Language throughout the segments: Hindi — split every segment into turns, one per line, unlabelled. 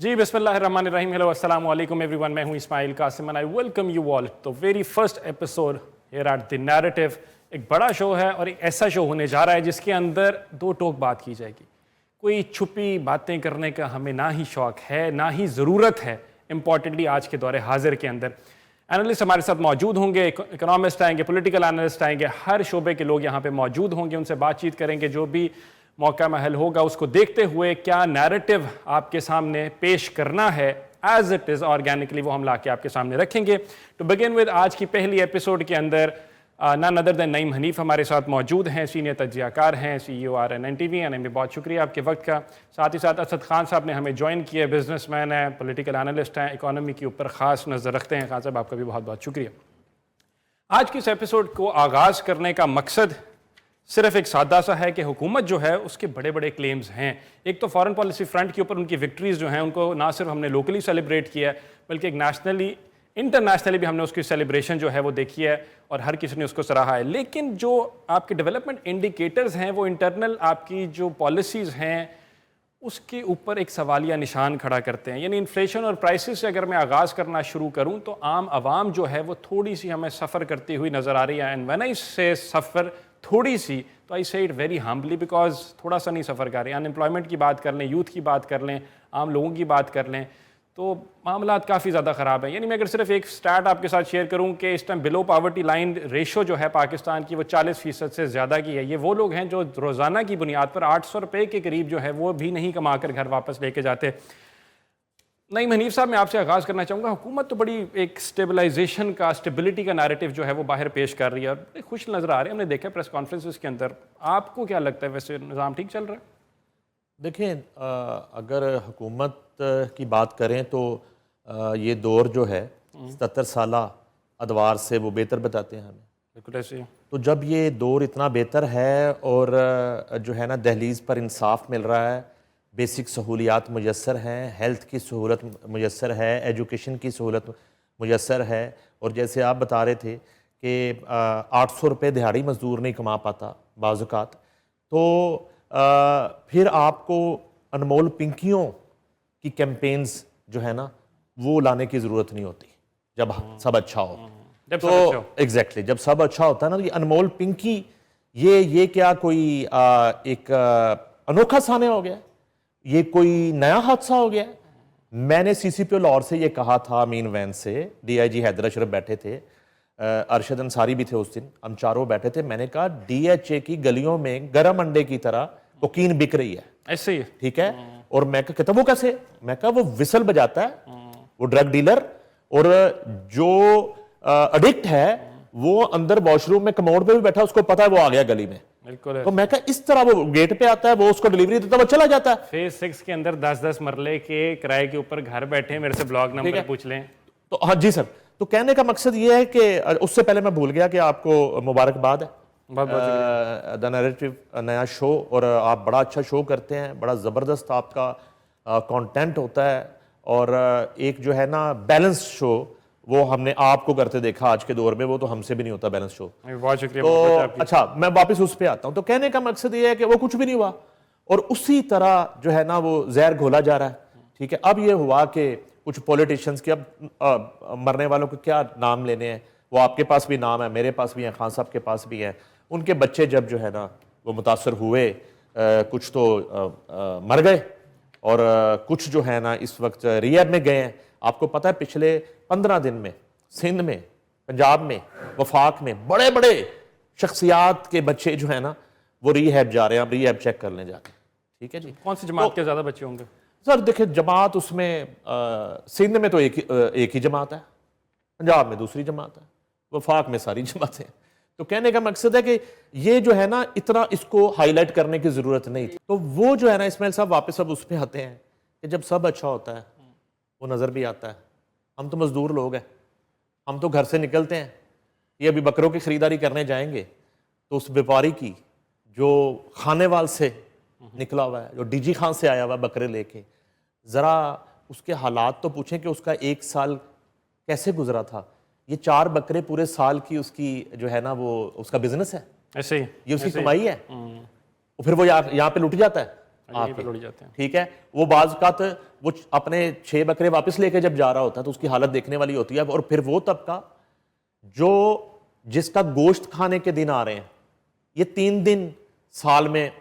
जी बिस्मिल्लाहिर्रहमानिर्रहीम। हेलो अस्सलाम वालेकुम एवरीवन, मैं हूं Ismail Qasim and I welcome you all to very first episode here at the narrative. एक बड़ा शो है और एक ऐसा शो होने जा रहा है जिसके अंदर दो टोक बात की जाएगी। कोई छुपी बातें करने का हमें ना ही शौक है ना ही ज़रूरत है। इंपॉर्टेंटली आज के दौरे हाजिर के अंदर एनालिस्ट हमारे साथ मौजूद होंगे, इकोनॉमिस्ट आएंगे, पॉलिटिकल एनालिस्ट आएंगे, हर शोबे के लोग यहाँ पे मौजूद होंगे। उनसे बातचीत करेंगे, जो भी मौका महल होगा उसको देखते हुए क्या नैरेटिव आपके सामने पेश करना है एज इट इज़ ऑर्गेनिकली वो हम लाके आपके सामने रखेंगे। टू बिगिन विद आज की पहली एपिसोड के अंदर none other than Naeem Haneef हमारे साथ मौजूद हैं, सीनियर तज्जियाकार हैं, CEO RNNTV। एनएम बहुत शुक्रिया आपके वक्त का। साथ ही साथ असद खान साहब ने हमें ज्वाइन किया, बिजनेसमैन है, पॉलिटिकल एनालिस्ट हैं, इकोनॉमी के ऊपर ख़ास नज़र रखते हैं। खान साहब आपका भी बहुत बहुत शुक्रिया। आज की इस एपिसोड को आगाज़ करने का मकसद सिर्फ एक सादा सा है कि हुकूमत जो है उसके बड़े बड़े क्लेम्स हैं। एक तो फॉरेन पॉलिसी फ्रंट के ऊपर उनकी विक्ट्रीज़ जो हैं उनको ना सिर्फ हमने लोकली सेलिब्रेट किया है बल्कि एक नेशनली इंटरनेशनली भी हमने उसकी सेलिब्रेशन जो है वो देखी है और हर किसी ने उसको सराहा है। लेकिन जो आपके डेवलपमेंट इंडिकेटर्स हैं वो इंटरनल आपकी जो पॉलिसीज़ हैं उसके ऊपर एक सवालिया निशान खड़ा करते हैं। यानी इन्फ्लेशन और प्राइसेस से अगर मैं आगाज़ करना शुरू करूं तो आम आवाम जो है वो थोड़ी सी हमें सफ़र करती हुई नज़र आ रही है। एंड व्हेन आई से सफ़र थोड़ी सी, तो आई से इट वेरी हम्बली बिकॉज थोड़ा सा नहीं सफ़र कर रहे। अनएम्प्लॉयमेंट की बात कर लें, यूथ की बात कर लें, आम लोगों की बात कर लें तो मामलात काफ़ी ज़्यादा ख़राब हैं। यानी मैं अगर सिर्फ एक स्टैट आपके साथ शेयर करूं कि इस time below poverty line ratio जो है पाकिस्तान की वो 40% से ज़्यादा की है। ये वो लोग हैं जो रोज़ाना की बुनियाद पर 800 रुपये के करीब जो है वो भी नहीं कमा कर घर वापस लेके जाते। नईम हनीफ साहब, मैं आपसे आगाज़ करना चाहूँगा। हुकूमत तो बड़ी एक स्टेबलाइजेशन का, स्टेबिलिटी का नैरेटिव जो है वो बाहर पेश कर रही है और खुश नज़र आ रहे हैं। हमने देखा प्रेस कॉन्फ्रेंसेस के अंदर। आपको क्या लगता है, वैसे निज़ाम ठीक चल रहा है?
देखें, अगर हुकूमत की बात करें तो ये दौर जो है 77 साला अदवार से वो बेहतर बताते हैं हमें।
बिल्कुल ऐसे ही।
तो जब ये दौर इतना बेहतर है और जो है ना दहलीज़ पर इंसाफ मिल रहा है, बेसिक सहूलियात मुयस्सर हैं, हेल्थ की सहूलत मुयस्सर है, एजुकेशन की सहूलत मुयस्सर है, और जैसे आप बता रहे थे कि 800 रुपये दिहाड़ी मजदूर नहीं कमा पाता बाज़ औक़ात, तो फिर आपको अनमोल पिंकियों की कैंपेन्स जो है ना वो लाने की ज़रूरत नहीं होती जब सब अच्छा हो।
जब
तो
सब अच्छा हो।
एग्जैक्टली जब सब अच्छा होता है ना, तो ये अनमोल पिंकी ये क्या कोई एक अनोखा साने हो गया, ये कोई नया हादसा हो गया। मैंने CCPO लाहौर से ये कहा था, अमीन वैन से, DIG हैदर अशरफ बैठे थे, अरशद अंसारी भी थे उस दिन, हम चारों बैठे थे। मैंने कहा DHA की गलियों में गरम अंडे की तरह कोकीन बिक रही है।
ऐसे ही
ठीक है। और मैं कहता वो कैसे? मैं कहा वो विसल बजाता है वो ड्रग डीलर, और जो एडिक्ट है वो अंदर वॉशरूम में कमोड पे भी बैठा, उसको पता है वो आ गया गली में।
बिल्कुल।
तो मैं कहा इस तरह वो गेट पे आता है, वो उसको डिलीवरी देता है, वो चला जाता है।
फेज 6 के अंदर 10-10 मरले के किराए के ऊपर घर बैठे, मेरे से ब्लॉग नंबर पूछ लें।
तो हाँ जी सर, तो कहने का मकसद ये है कि उससे पहले मैं भूल गया कि आपको मुबारकबाद है द नैरेटिव नया शो, और आप बड़ा अच्छा शो करते हैं, बड़ा ज़बरदस्त आपका कंटेंट होता है, और एक जो है ना बैलेंस शो वो हमने आपको करते देखा आज के दौर में, वो तो हमसे भी नहीं होता बैलेंस शो।
बहुत शुक्रिया।
तो अच्छा, मैं वापस उस पर आता हूँ। तो कहने का मकसद ये है कि वो कुछ भी नहीं हुआ और उसी तरह जो है ना वो जहर घोला जा रहा है। ठीक है। अब ये हुआ कि कुछ पॉलिटिशियंस के, अब मरने वालों के क्या नाम लेने हैं, वो आपके पास भी नाम है, मेरे पास भी है, खान साहब के पास भी है। उनके बच्चे जब जो है ना वो मुतासर हुए, कुछ तो मर गए और कुछ जो है ना इस वक्त रिहैब में गए हैं। आपको पता है पिछले 15 दिन में सिंध में, पंजाब में, वफाक में बड़े बड़े शख्सियात के बच्चे जो है ना वो रिहैब जा रहे हैं। आप रिहैब चेक कर लें जाके। ठीक है जी।
कौन सी जमात के ज़्यादा बच्चे होंगे
सर? देखिए, जमात उसमें सिंध में तो एक ही जमात है, पंजाब में दूसरी जमात है, वफाक में सारी जमातें हैं। तो कहने का मकसद है कि ये जो है ना इतना इसको हाईलाइट करने की ज़रूरत नहीं थी। तो वो जो है ना इस्माइल साहब वापस अब उस पर आते हैं कि जब सब अच्छा होता है वो नज़र भी आता है। हम तो मज़दूर लोग हैं, हम तो घर से निकलते हैं। ये अभी बकरों की ख़रीदारी करने जाएंगे तो उस व्यापारी की जो खानेवाल से निकला हुआ है, जो DG खान से आया हुआ है बकरे लेके, ज़रा उसके हालात तो पूछें कि उसका 1 साल कैसे गुजरा था। ये 4 बकरे पूरे साल की उसकी जो है ना वो उसका बिजनेस है,
ऐसे ही,
ये उसकी कमाई है। और फिर वो यहाँ पे लुट जाता है।
यहीं पे लौट जाते हैं।
ठीक है, वो बाज का वो अपने 6 बकरे वापस लेके जब जा रहा होता है तो उसकी हालत देखने वाली होती है। और फिर वो तबका जो जिसका गोश्त खाने के दिन आ रहे हैं, ये 3 दिन साल में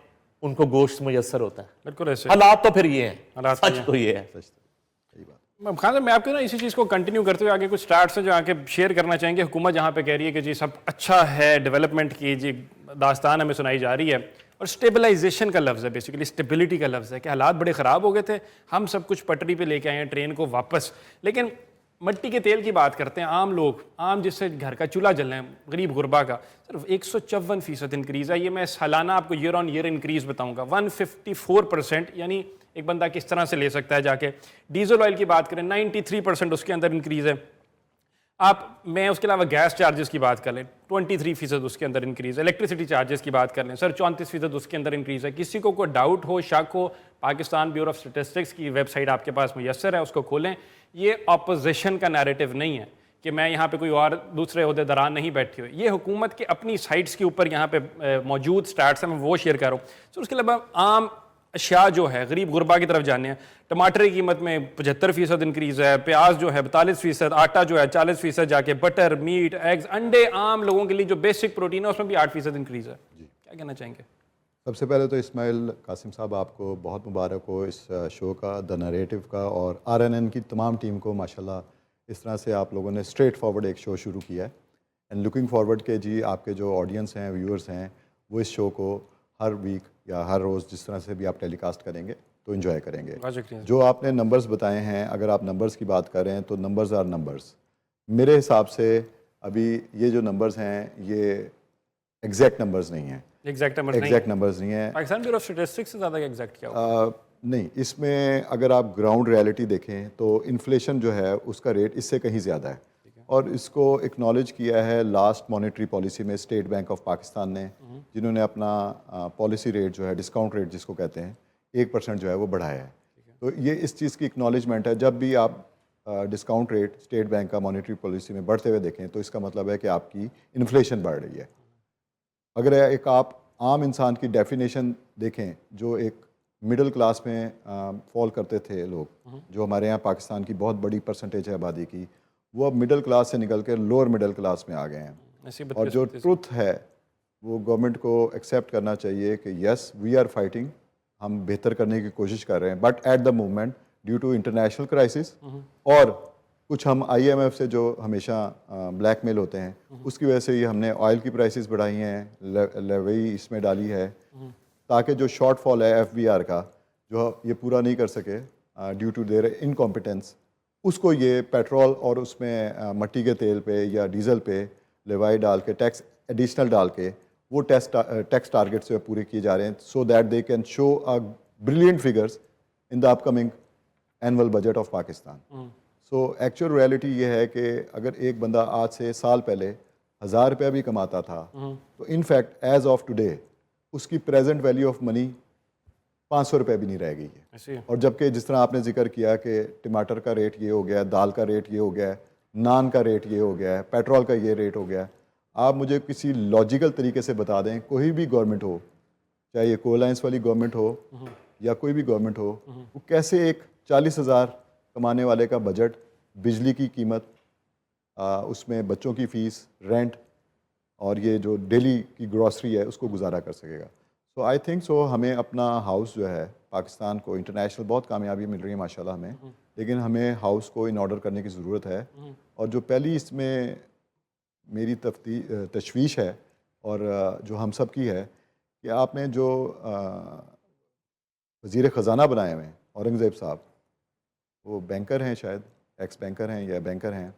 उनको गोश्त मुयस्सर होता है।
बिल्कुल ऐसे
हालात तो फिर ये हैं,
हालात
सच तो ये है।
खान साहब, मैं आपको ना इसी चीज़ को कंटिन्यू करते हुए आगे कुछ स्टार्ट से जो आके शेयर करना चाहेंगे। हुकूमत जहाँ पे कह रही है कि जी सब अच्छा है, डेवलपमेंट की जी दास्तान हमें सुनाई जा रही है, और स्टेबलाइजेशन का लफ्ज़ है, बेसिकली स्टेबिलिटी का लफ्ज़ है कि हालात बड़े ख़राब हो गए थे, हम सब कुछ पटरी पे लेके आए हैं ट्रेन को वापस। लेकिन मिट्टी के तेल की बात करते हैं, आम लोग, आम जिससे घर का चूल्हा जलना है, गरीब गुरबा का सिर्फ 154% इंक्रीज़ है। ये मैं सालाना आपको ईयर ऑन ईयर इंक्रीज़ बताऊंगा, 154%। यानी एक बंदा किस तरह से ले सकता है जाके। डीजल ऑयल की बात करें 93% उसके अंदर इंक्रीज़ है। मैं उसके अलावा गैस चार्जेस की बात कर लें 23% उसके अंदर इंक्रीज़ है। इलेक्ट्रिसिटी चार्जेस की बात कर लें सर 34% उसके अंदर इंक्रीज़ है। किसी को कोई डाउट हो, शक हो, पाकिस्तान ब्यूरो ऑफ स्टैटिस्टिक्स की वेबसाइट आपके पास मुयस्सर है, उसको खोलें। ये अपोजिशन का नैरेटिव नहीं है कि मैं यहाँ पे कोई और दूसरे अहदेदारान नहीं बैठे हुए, ये हुकूमत के अपनी साइट्स के ऊपर यहाँ पे मौजूद स्टैट्स हैं, मैं वो शेयर कर रहा हूँ। सर उसके अलावा आम अशिया जो है, गरीब गुरबा की तरफ जाने हैं, टमाटर की कीमत में 75% इंक्रीज़ है, प्याज जो है 42%, आटा जो है 40%, जाके बटर, मीट, एग्स, अंडे, आम लोगों के लिए जो बेसिक प्रोटीन है उसमें भी 8% इंक्रीज़ है। क्या कहना चाहेंगे?
सबसे पहले तो इस्माइल कासिम साहब, आपको बहुत मुबारक हो इस शो का, द नरेटिव का, और RNN की तमाम टीम को माशाल्लाह इस तरह से आप लोगों ने स्ट्रेट फॉरवर्ड एक शो शुरू किया है। एंड लुकिंग फॉरवर्ड के जी आपके जो ऑडियंस हैं, व्यूअर्स हैं, वो इस शो को हर वीक या हर रोज़ जिस तरह से भी आप टेलीकास्ट करेंगे तो इन्जॉय करेंगे। जो आपने नंबर्स बताए हैं, अगर आप नंबर्स की बात करें तो नंबर्स आर नंबर्स। मेरे हिसाब से अभी ये जो नंबर्स हैं ये एग्जैक्ट नंबर्स नहीं हैं। एग्जैक्ट नंबर्स नहीं है।
पाकिस्तान ब्यूरो ऑफ स्टैटिस्टिक्स से ज़्यादा एग्जैक्ट क्या होगा?
नहीं, इसमें अगर आप ग्राउंड रियलिटी देखें तो इन्फ्लेशन जो है उसका रेट इससे कहीं ज़्यादा है, और इसको एक्नॉलेज किया है लास्ट मॉनेटरी पॉलिसी में स्टेट बैंक ऑफ पाकिस्तान ने, जिन्होंने अपना पॉलिसी रेट जो है, डिस्काउंट रेट जिसको कहते हैं, 1% जो है वो बढ़ाया है। तो ये इस चीज़ की एक्नॉलेजमेंट है। जब भी आप डिस्काउंट रेट स्टेट बैंक का मॉनेटरी पॉलिसी में बढ़ते हुए देखें तो इसका मतलब है कि आपकी इन्फ्लेशन बढ़ रही है। अगर एक आप आम इंसान की डेफिनेशन देखें, जो एक मिडिल क्लास में फॉल करते थे लोग, जो हमारे यहाँ पाकिस्तान की बहुत बड़ी परसेंटेज है आबादी की, वो अब मिडिल क्लास से निकल के लोअर मिडिल क्लास में आ गए हैं। और जो ट्रुथ है वो गवर्नमेंट को एक्सेप्ट करना चाहिए कि यस वी आर फाइटिंग, हम बेहतर करने की कोशिश कर रहे हैं, but at the moment due to international crisis और कुछ हम IMF से जो हमेशा ब्लैकमेल होते हैं, उसकी वजह से ही हमने ऑयल की प्राइसेस बढ़ाई हैं, लेवी इसमें डाली है, ताकि जो शॉर्टफॉल है FBR का, जो ये पूरा नहीं कर सके ड्यू टू देयर इनकॉम्पिटेंस, उसको ये पेट्रोल और उसमें मट्टी के तेल पे या डीजल पे लेवाई डाल के, टैक्स एडिशनल डाल के, वो टैक्स टारगेट्स जो पूरे किए जा रहे हैं, so that they can show a brilliant figures in the upcoming annual budget of Pakistan. So actual reality ये है कि अगर एक बंदा आज से साल पहले 1000 रुपया भी कमाता था, तो इनफैक्ट एज ऑफ टुडे उसकी प्रेजेंट वैल्यू ऑफ मनी 500 रुपये भी नहीं रह गई है। और जबकि जिस तरह आपने जिक्र किया कि टमाटर का रेट ये हो गया, दाल का रेट ये हो गया, नान का रेट ये हो गया, पेट्रोल का ये रेट हो गया, आप मुझे किसी लॉजिकल तरीके से बता दें, कोई भी गवर्नमेंट हो, चाहे ये कोलाइंस वाली गवर्नमेंट हो या कोई भी गवर्नमेंट हो, वो कैसे एक 40,000 कमाने वाले का बजट, बिजली की कीमत, उसमें बच्चों की फ़ीस, रेंट और ये जो डेली की ग्रॉसरी है उसको गुजारा कर सकेगा। सो आई थिंक सो हमें अपना हाउस जो है, पाकिस्तान को इंटरनेशनल बहुत कामयाबी मिल रही है माशाल्लाह हमें, लेकिन हमें हाउस को इन ऑर्डर करने की ज़रूरत है। और जो पहली इसमें मेरी तशवीश है और जो हम सब की है कि आपने जो वज़ीर ख़ज़ाना बनाए हुए हैं औरंगज़ेब साहब, वो बैंकर हैं, शायद एक्स बैंकर हैं या बैंकर हैं।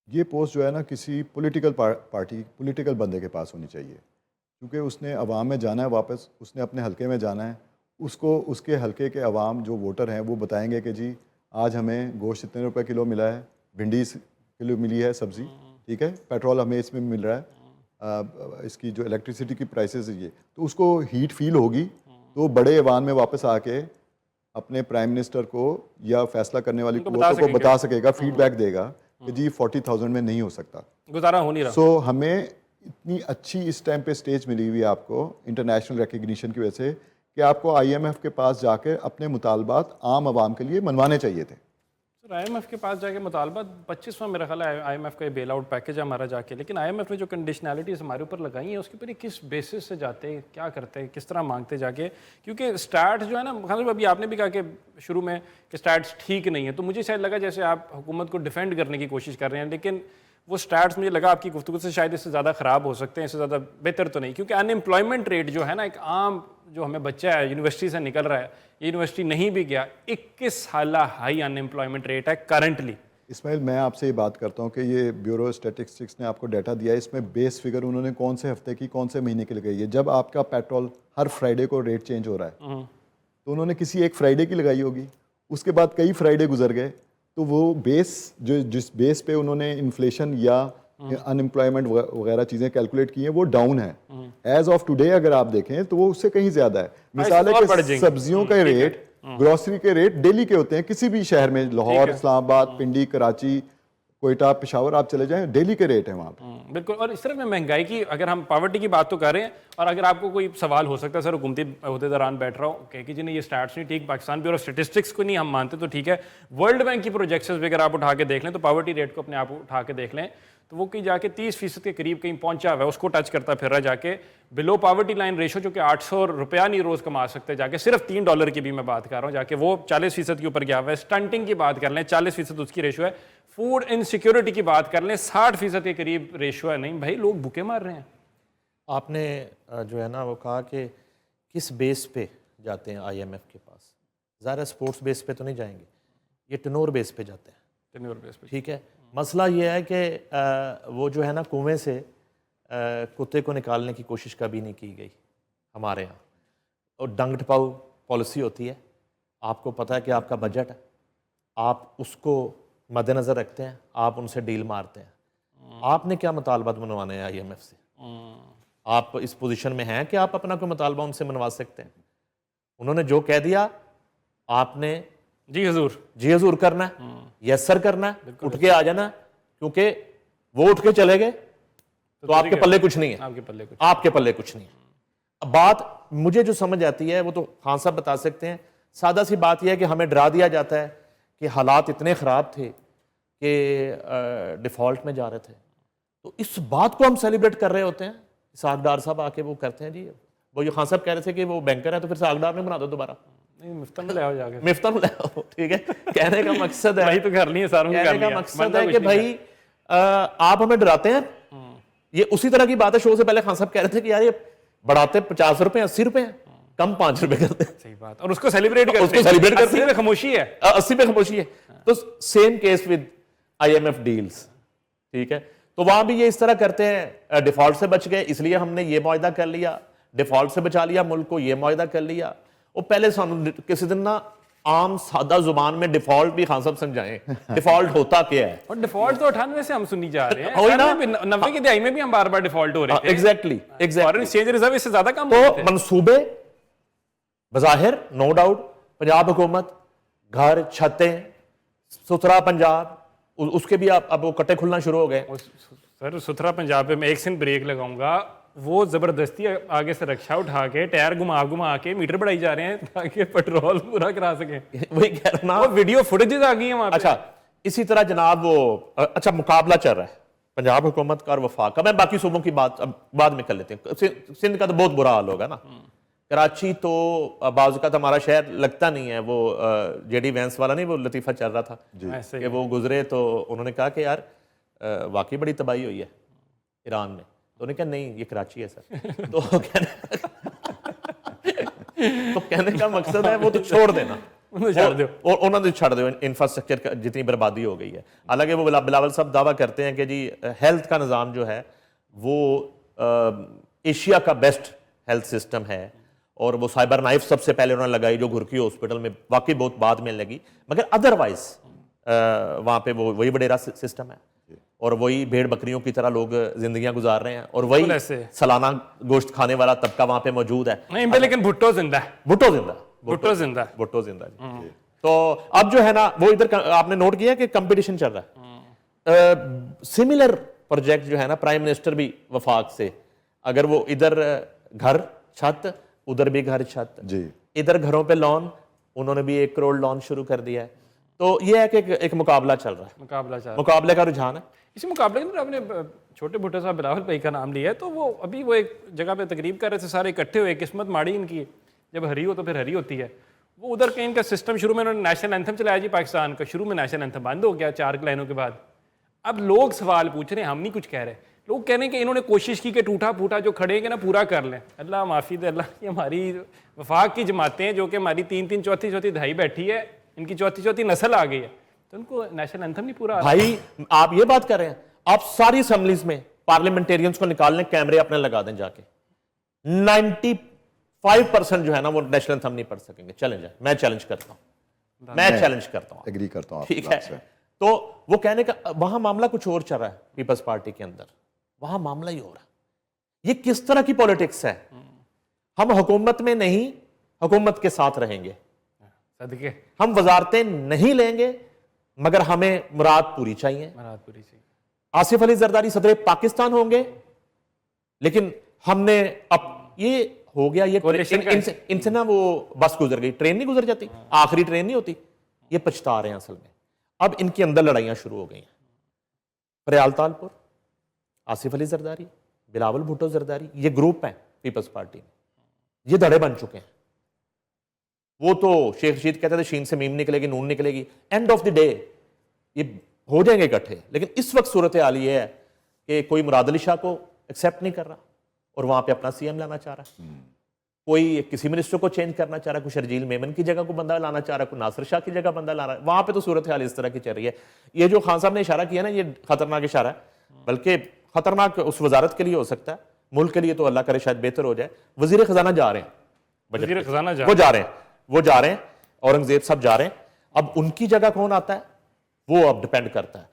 ये पोस्ट जो है ना किसी पॉलिटिकल पार्टी, पॉलिटिकल बंदे के पास होनी चाहिए, क्योंकि उसने अवाम में जाना है वापस, उसने अपने हलके में जाना है, उसको उसके हलके के अवाम जो वोटर हैं वो बताएंगे कि जी आज हमें गोश्त इतने रुपए किलो मिला है, भिंडी किलो मिली है सब्ज़ी, ठीक है, पेट्रोल हमें इसमें मिल रहा है, इसकी जो इलेक्ट्रिसिटी की प्राइसेस ये, तो उसको हीट फील होगी, तो बड़े ऐवान में वापस आके अपने प्राइम मिनिस्टर को या फैसला करने वाली कोर्ट को बता सकेगा, फीडबैक देगा कि जी 40,000 में नहीं हो सकता,
गुजारा हो नहीं रहा।
सो हमें इतनी अच्छी इस टाइम पे स्टेज मिली हुई है आपको इंटरनेशनल रिकग्निशन की वजह से कि आपको IMF के पास जाके अपने मुतालबात आम आवाम के लिए मनवाने चाहिए थे।
सर IMF के पास जाके मुतालबा 25वां मेरा ख्याल है IMF का बेल आउट पैकेज है हमारा जाके, लेकिन IMF ने जो कंडीशनैलिटीज़ हमारे ऊपर लगाई हैं उसके ऊपर किस बेसिस से जाते हैं, क्या करते हैं, किस तरह मांगते जाके, क्योंकि स्टैट्स जो है ना, खान अभी आपने भी कहा कि शुरू में कि स्टैट्स ठीक नहीं है, तो मुझे शायद लगा जैसे आप हुकूमत को डिफेंड करने की कोशिश कर रहे हैं, लेकिन वो स्टैट्स मुझे लगा आपकी गुफ्तगू से शायद इससे ज़्यादा ख़राब हो सकते हैं, इससे ज़्यादा बेहतर तो नहीं, क्योंकि अनएम्प्लॉयमेंट रेट जो है ना, एक आम जो हमें बच्चा है यूनिवर्सिटी से निकल रहा है, यूनिवर्सिटी नहीं भी गया, 21 साल हाई अनएम्प्लॉयमेंट रेट है करंटली।
इस्माइल, मैं आपसे ये बात करता हूँ कि ये ब्यूरो स्टैटिस्टिक्स ने आपको डाटा दिया है, इसमें बेस फिगर उन्होंने कौन से हफ्ते की कौन से महीने की लगाई है? जब आपका पेट्रोल हर फ्राइडे को रेट चेंज हो रहा है तो उन्होंने किसी एक फ्राइडे की लगाई होगी, उसके बाद कई फ्राइडे गुजर गए, तो वो बेस जो जिस बेस पे उन्होंने इन्फ्लेशन या अनएम्प्लॉयमेंट वगैरह चीज़ें कैलकुलेट की हैं वो डाउन है। एज ऑफ टुडे अगर आप देखें तो वो उससे कहीं ज़्यादा है। मिसाल है कि सब्जियों का रेट, ग्रोसरी के रेट डेली के होते हैं किसी भी शहर में, लाहौर, इस्लामाबाद, पिंडी, कराची, कोयटा, पेशावर, आप चले जाएं, डेली के रेट हैं वहाँ पे।
बिल्कुल। और इस तरह में महंगाई की, अगर हम पॉवर्टी की बात तो कर रहे हैं, और अगर आपको कोई सवाल हो सकता है सर हुकूमती अहदेदारान बैठ रहा हो कि जी नहीं ये स्टैट्स नहीं ठीक, पाकिस्तान ब्यूरो स्टेटिस्टिक्स को नहीं हम मानते, तो ठीक है, वर्ल्ड बैंक की प्रोजेक्शंस भी अगर आप उठा के देख लें, तो पॉवर्टी रेट को अपने आप उठा के देख लें तो वो कहीं जाके 30% के करीब कहीं पहुंचा हुआ है, उसको टच करता फिर रहा जाके बिलो पॉवर्टी लाइन रेशो, जो कि 800 रुपया नहीं रोज़ कमा सकते जाके, सिर्फ $3 की भी मैं बात कर रहा हूँ, जाके वो 40% के ऊपर गया हुआ है। स्टंटिंग की बात कर लें 40% उसकी रेशो है, फूड इनसिक्योरिटी की बात कर लें 60% के करीब रेशो है। नहीं भाई, लोग भूखे मार रहे हैं।
आपने जो है ना वो कहा कि किस बेस पे जाते हैं IMF के पास, ज़्यादा स्पोर्ट्स बेस पे तो नहीं जाएंगे, ये टेनोर बेस पे जाते हैं।
टेन्योर बेस पे,
ठीक है। मसला ये है कि वो जो है ना कुएं से कुत्ते को निकालने की कोशिश कभी नहीं की गई हमारे यहाँ, और डंग टपाऊ पॉलिसी होती है। आपको पता है कि आपका बजट है, आप उसको मद्देनज़र रखते हैं, आप उनसे डील मारते हैं। आपने क्या मुतालबात मनवाने हैं IMF से? आप इस पोजीशन में हैं कि आप अपना कोई मुतालबा उनसे मनवा सकते हैं? उन्होंने जो कह दिया आपने
जी हजूर,
जी हजूर करना है, यस सर करना है, उठ के आ जाना, क्योंकि वो उठ के चले गए तो आपके पल्ले कुछ नहीं है, आपके पल्ले कुछ नहीं है। अब बात मुझे जो समझ आती है वो तो खान साहब बता सकते हैं। सादा सी बात यह है कि हमें डरा दिया जाता है कि हालात इतने ख़राब थे कि डिफ़ॉल्ट में जा रहे थे, तो इस बात को हम सेलिब्रेट कर रहे होते हैं। सागदार साहब आके वो करते हैं, जी वो जो खान साहब कह रहे थे कि वो बैंकर है, तो फिर सागदार में बना दो दोबारा,
नहीं मिफ्ता में ले आओ जाके,
मिफ्ता में ले आओ। ठीक है, कहने का मकसद है,
भाई तो कर लिए सारों
कहने का मकसद है कि भाई आप हमें डराते हैं। ये उसी तरह की बात है, शो से पहले खान साहब कह रहे थे कि यार ये बढ़ाते 50 रुपए 80 रुपए हैं, कम 5 रुपए करते हैं।
सही बात, और उसको सेलिब्रेट करते हैं,
उसको सेलिब्रेट करते हैं,
80 पे खामोशी है,
80 पे खामोशी है। तो same case with IMF deals, ठीक है। तो वहां भी ये इस तरह करते हैं, डिफॉल्ट से बच गए इसलिए हमने ये मुआहदा कर लिया, डिफॉल्ट से बचा लिया मुल्क को, ये मुआहदा कर लिया। वो पहले किसी दिन ना आम सादा जुबान में डिफॉल्ट भी खान साहब समझाएं, डिफॉल्ट होता क्या है।
और डिफॉल्ट तो 98 से हम सुनी जा रहे हैं,
वही ना,
90 की दहाई में भी हम बार बार डिफॉल्ट हो रहे थे।
एग्जैक्टली
फॉरेन एक्सचेंज रिजर्व इससे ज्यादा कम
तो
होते थे।
मंसूबे बज़ाहिर नो डाउट, पंजाब हुकूमत घर छतें सुथरा पंजाब, उसके भी अब वो कट्टे खुलना शुरू हो गए।
सर सुथरा पंजाब पे मैं एक सेकंड ब्रेक लगाऊंगा, वो जबरदस्ती आगे से रक्षा उठा के टायर घुमा के मीटर बढ़ाई जा रहे हैं ताकि पेट्रोल पूरा करा सके।
वही कह रहा ना,
वो वीडियो फुटेजेस आ गई हैं वहां पे।
अच्छा इसी तरह जनाब वो अच्छा मुकाबला चल रहा है पंजाब हुकूमत का और वफाक का। मैं बाकी सूबों की बात अब बाद में कर लेते हैं। सिंध का तो बहुत बुरा हाल होगा ना। कराची तो बाज़ का हमारा शहर लगता नहीं है। वो JD वैंस वाला नहीं, वो लतीफ़ा चल रहा था कि वो गुजरे तो उन्होंने कहा कि यार वाकई बड़ी तबाही हुई है ईरान में। तो उन्होंने कहा नहीं ये कराची है सर। तो कहने का मकसद है वो तो छोड़ देना, और उन्होंने छड़ दो इंफ्रास्ट्रक्चर का जितनी बर्बादी हो गई है। हालांकि वो बिलावल साहब दावा करते हैं कि जी हेल्थ का निज़ाम जो है वो एशिया का बेस्ट हेल्थ सिस्टम है, और वो साइबर नाइफ सबसे पहले उन्होंने लगाई जो घुरकी हॉस्पिटल में, वाकई बहुत बाद में लगी, मगर अदरवाइज वहाँ पे वो वही बडेरा सिस्टम है और वही भेड़ बकरियों की तरह लोग जिंदगियां गुजार रहे हैं, और वही सालाना गोश्त खाने वाला तबका वहाँ पे मौजूद है।
नहीं लेकिन भुट्टो जिंदा है,
भुट्टो जिंदा,
भुट्टो जिंदा,
भुट्टो जिंदा। तो अब जो है ना वो इधर आपने नोट किया कि कंपटीशन चल रहा है। सिमिलर प्रोजेक्ट जो है ना प्राइम मिनिस्टर भी वफाक से, अगर वो इधर घर छत उधर भी घर छत,
जी
इधर घरों पे लोन, उन्होंने भी 1 करोड़ लोन शुरू कर दिया है। तो ये है कि एक मुकाबला चल रहा है,
मुकाबला चाह
मुकाबले का रुझान है।
इसी मुकाबले में आपने छोटे भुट्टो साहब बिलावल भाई का नाम लिया है, तो वो अभी वो एक जगह पे तकरीब कर रहे थे, सारे इकट्ठे हुए, किस्मत माड़ी इनकी, जब हरी हो तो फिर हरी होती है। वो उधर कहीं इनका सिस्टम शुरू में उन्होंने नेशनल एंथम चलाया जी पाकिस्तान का, शुरू में नेशनल एंथम बंद हो गया 4 लाइनों के बाद। अब लोग सवाल पूछ रहे हैं, हम नहीं कुछ कह रहे, लोग कह रहे हैं कि इन्होंने कोशिश की कि टूटा फूटा जो खड़ेंगे ना पूरा कर लें। अल्लाह माफ़ी दे अल्लाह, ये हमारी वफाक की जमातें हैं जो कि हमारी 3-3 चौथी दहाई बैठी है, इनकी चौथी नस्ल आ गई है, तो उनको नेशनल एंथम नहीं पूरा।
भाई आप ये बात कर रहे हैं, आप सारी असेंबलीज में पार्लियामेंटेरियंस को निकाल लें, कैमरे अपने लगा दें जाके, 95% जो है ना वो नेशनल एंथम नहीं पढ़ सकेंगे। चैलेंज है, मैं चैलेंज करता हूं, मैं चैलेंज करता हूं।
एग्री करता हूँ
ठीक है, तो वो कहने का वहां मामला कुछ और चल रहा है पीपल्स पार्टी के अंदर, वहां मामला ही हो रहा है। ये किस तरह की पॉलिटिक्स है? हम हुकूमत में नहीं, हुकूमत के साथ रहेंगे,
सदके
हम वजारतें नहीं लेंगे, मगर हमें मुराद पूरी चाहिए।
मुराद पूरी चाहिए।
आसिफ अली जरदारी सदर पाकिस्तान होंगे, लेकिन हमने अब ये हो गया, ये इनसे ना वो बस गुजर गई, ट्रेन नहीं गुजर जाती, आखिरी ट्रेन नहीं होती, ये पछता रहे हैं असल में। अब इनके अंदर लड़ाइयां शुरू हो गई हैं। फरियाल तालपुर, आसिफ अली जरदारी, बिलावल भुट्टो जरदारी, ये ग्रुप है पीपल्स पार्टी में, ये धड़े बन चुके हैं। वो तो शेख रशीद कहते थे शीन से मीम निकलेगी, नून निकलेगी, एंड ऑफ द डे ये हो जाएंगे इकट्ठे। लेकिन इस वक्त सूरत हाल ये है कि कोई मुराद अली शाह को एक्सेप्ट नहीं कर रहा और वहां पे अपना सीएम लाना चाह रहा है, कोई किसी मिनिस्टर को चेंज करना चाह रहा है, कुछ शर्जील मेमन की जगह को बंदा लाना चाह रहा है, कोई नासिर शाह की जगह बंदा ला रहा है। वहां पे तो सूरत हाल इस तरह की चल रही है। ये जो खान साहब ने इशारा किया ना, ये खतरनाक इशारा है, बल्कि खतरनाक उस वजारत के लिए हो सकता है, मुल्क के लिए तो अल्लाह करे शायद बेहतर हो जाए। वजीर खजाना जा रहे हैं,
वजीर खजाना
वो जा रहे हैं, औरंगजेब साहब जा रहे हैं। अब उनकी जगह कौन आता है वो अब डिपेंड करता है।